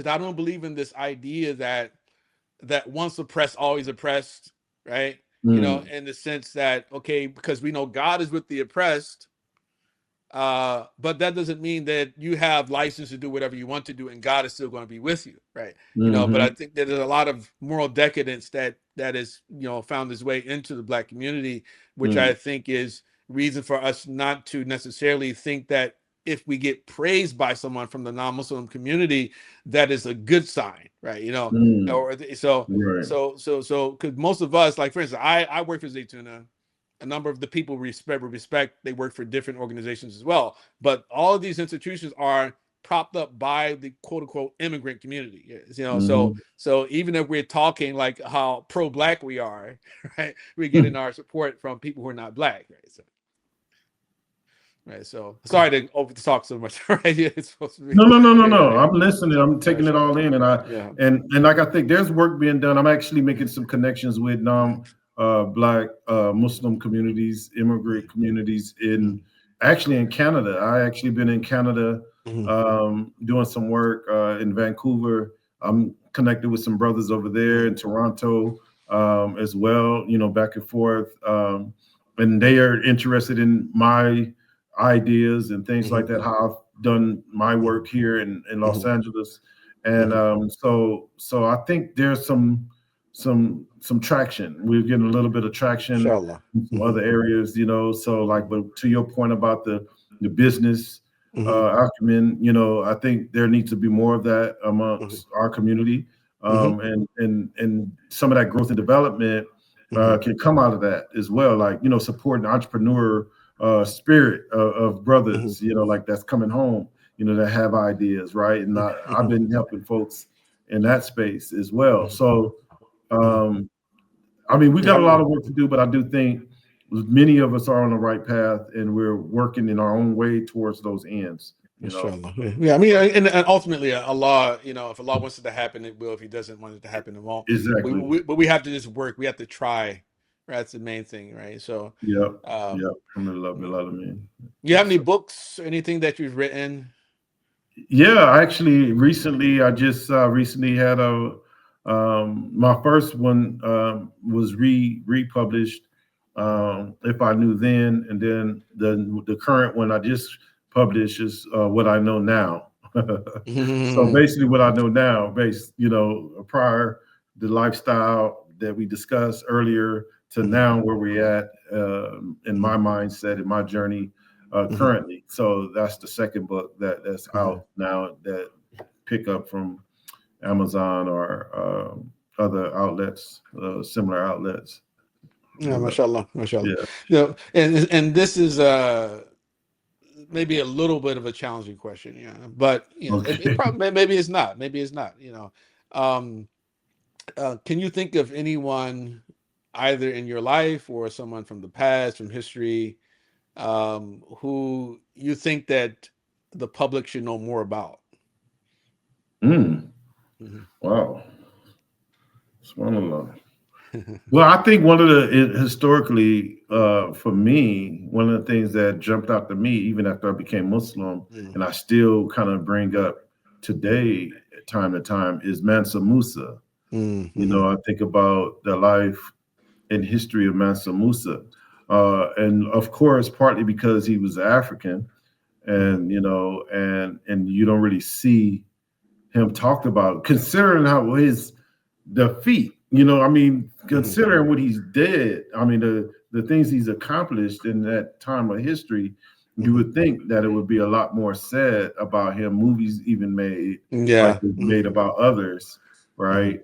I don't believe in this idea that once oppressed, always oppressed, right? In the sense that, okay, because we know God is with the oppressed, but that doesn't mean that you have license to do whatever you want to do and God is still going to be with you, right? But I Mm-hmm. think that there's a lot of moral decadence that is found its way into the black community, which I think is reason for us not to necessarily think that if we get praised by someone from the non-Muslim community, that is a good sign, right? Mm-hmm. Or so Right. so because most of us, like for instance, I work for Zaytuna. A number of the people respect, they work for different organizations as well, but all of these institutions are propped up by the quote unquote immigrant community. So Mm-hmm. even if we're talking like how pro-black we are, right, we're getting our support from people who are not black, right. So sorry to over talk so much. Right, it's supposed to be. No, no, no, no, no. Yeah, I'm listening. I'm right, taking it so all in, and yeah. and like I think there's work being done. I'm actually making some connections with black Muslim communities, immigrant communities in actually in Canada. I actually been in Canada Mhm, doing some work in Vancouver. I'm connected with some brothers over there in Toronto as well. Back and forth, and they are interested in my ideas and things like mhm, that. How I've done my work here in Los mhm, Angeles, and mhm. so I think there's some traction. We're getting a little bit of traction Inshallah. in some Mhm, other areas, So like, but to your point about the business mhm, acumen, I think there needs to be more of that mhm, amongst our community, mhm, and some of that growth and development mhm, can come out of that as well. Like supporting entrepreneur spirit of mhm, brothers, like that's coming home, that have ideas, right? And I've mhm, been helping folks in that space as well. mhm, So, mhm. um, I mean, we got a lot Alhamdulillah. of work to do, but I do think many of us are on the right path, and we're working in our own way towards those ends. Inshallah. Yeah, I mean, and ultimately, Allah, if Allah wants it to happen, it will. If He doesn't want it to happen, it won't. Exactly. But we have to just work. We have to try. Right? That's the main thing, right? So, Yep. Yep. um, Alhamdulillah, yeah. Bilalameen. You have any So, books, anything that you've written? yeah, I actually recently, I just recently had my first one was republished. If I knew then, and then the current one I just published is what I know now. So Mhm, basically, what I know now, based prior the lifestyle that we discussed earlier, to now where we're at in my mindset, in my journey currently. So that's the second book that's out now that pick up from Amazon or other outlets, similar outlets. Yeah, mashallah, mashallah. Yeah. You know, and this is maybe a little bit of a challenging question, yeah, but you know, Okay. it probably maybe it's not, you know. Can you think of anyone either in your life or someone from the past, from history, who you think that the public should know more about? Wow. SubhanAllah. Well, I think one of the historically, for me, one of the things that jumped out to me, even after I became Muslim, and I still kind of bring up today, time to time, is Mansa Musa. You know, I think about the life and history of Mansa Musa, and of course, partly because he was African, and you know, and you don't really see him talked about, considering how his defeat. You know, I mean, considering what he's did, I mean, the things he's accomplished in that time of history, you would think that it would be a lot more said about him. Movies even made, like made about others, right?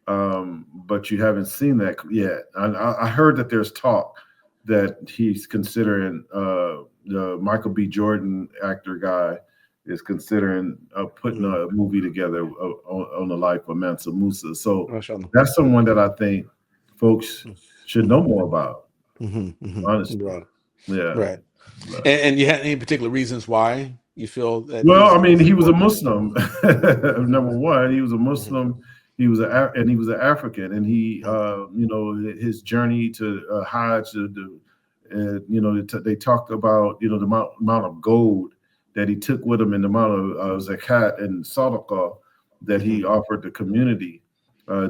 But you haven't seen that yet. I heard that there's talk that he's considering the Michael B. Jordan actor guy is considering putting a movie together on the life of Mansa Musa. So that's someone that I think folks should know more about. Honestly, Right. Yeah. Right. And you had any particular reasons why you feel that? Well, I mean, he was a Muslim. Number one, he was a Muslim. He was and he was an African, and he, you know, his journey to Hajj. You know, they talked about, you know, the amount of gold that he took with him, and the amount of zakat and sadaqah that he offered the community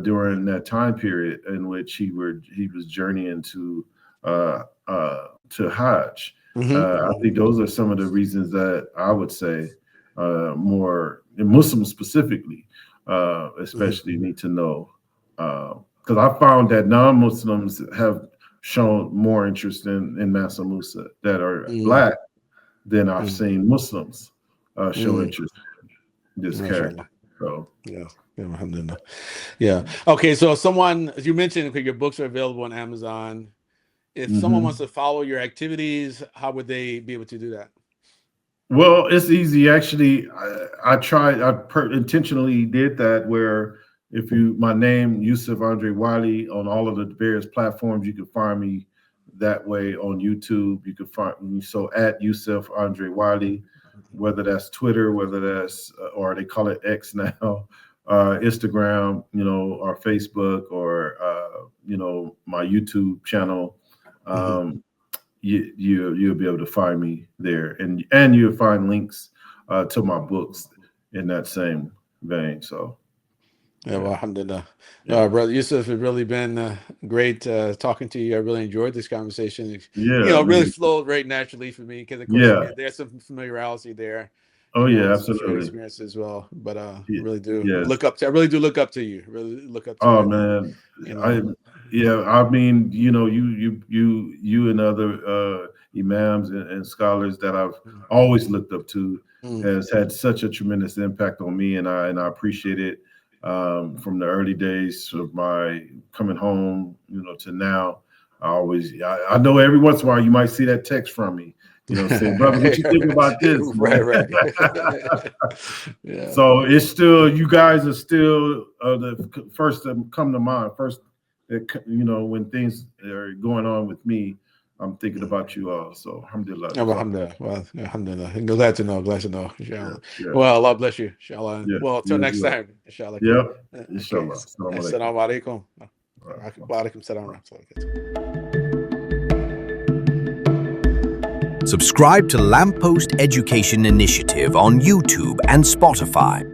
during that time period in which he was journeying to Hajj. I think those are some of the reasons that I would say more Muslims specifically, especially need to know, because I found that non-Muslims have shown more interest in Mansa Musa that are Black than I've seen Muslims show interest in this character. So alhamdulillah. Yeah. Okay. So someone, as you mentioned, okay, your books are available on Amazon. If someone wants to follow your activities, how would they be able to do that? Well, it's easy. Actually, I intentionally did that where if my name, Yusef Andre Wiley, on all of the various platforms, you can find me that way. On YouTube, you can find me. So at Yusef Andre Wiley, whether that's Twitter, whether that's, or they call it X now, Instagram, you know, or Facebook, or, you know, my YouTube channel. You'll be able to find me there, and you'll find links to my books in that same vein. So well, alhamdulillah. Brother Yusef, it's really been great talking to you. I really enjoyed this conversation. You know, really flowed very naturally for me because, of course, there's some familiarity there. Oh yeah, absolutely. Experience as well, but I really do look up to. I really do look up to you. Really look up to you. Oh man, you know. I mean, you know, you and other imams and scholars that I've always looked up to has had such a tremendous impact on me, and I appreciate it from the early days of my coming home, you know, to now. I know every once in a while you might see that text from me. You know, saying, brother, what you think about this? Right. So it's still, you guys are still the first to come to mind. First, you know, when things are going on with me, I'm thinking about you all. So, alhamdulillah. Alhamdulillah. Well, alhamdulillah. Glad to know. Inshallah. Well, Allah bless you. Inshallah. Well, till next time. Inshallah. Inshallah. Assalamu alaikum. Wa alaikum salam. Subscribe to Lamppost Education Initiative on YouTube and Spotify.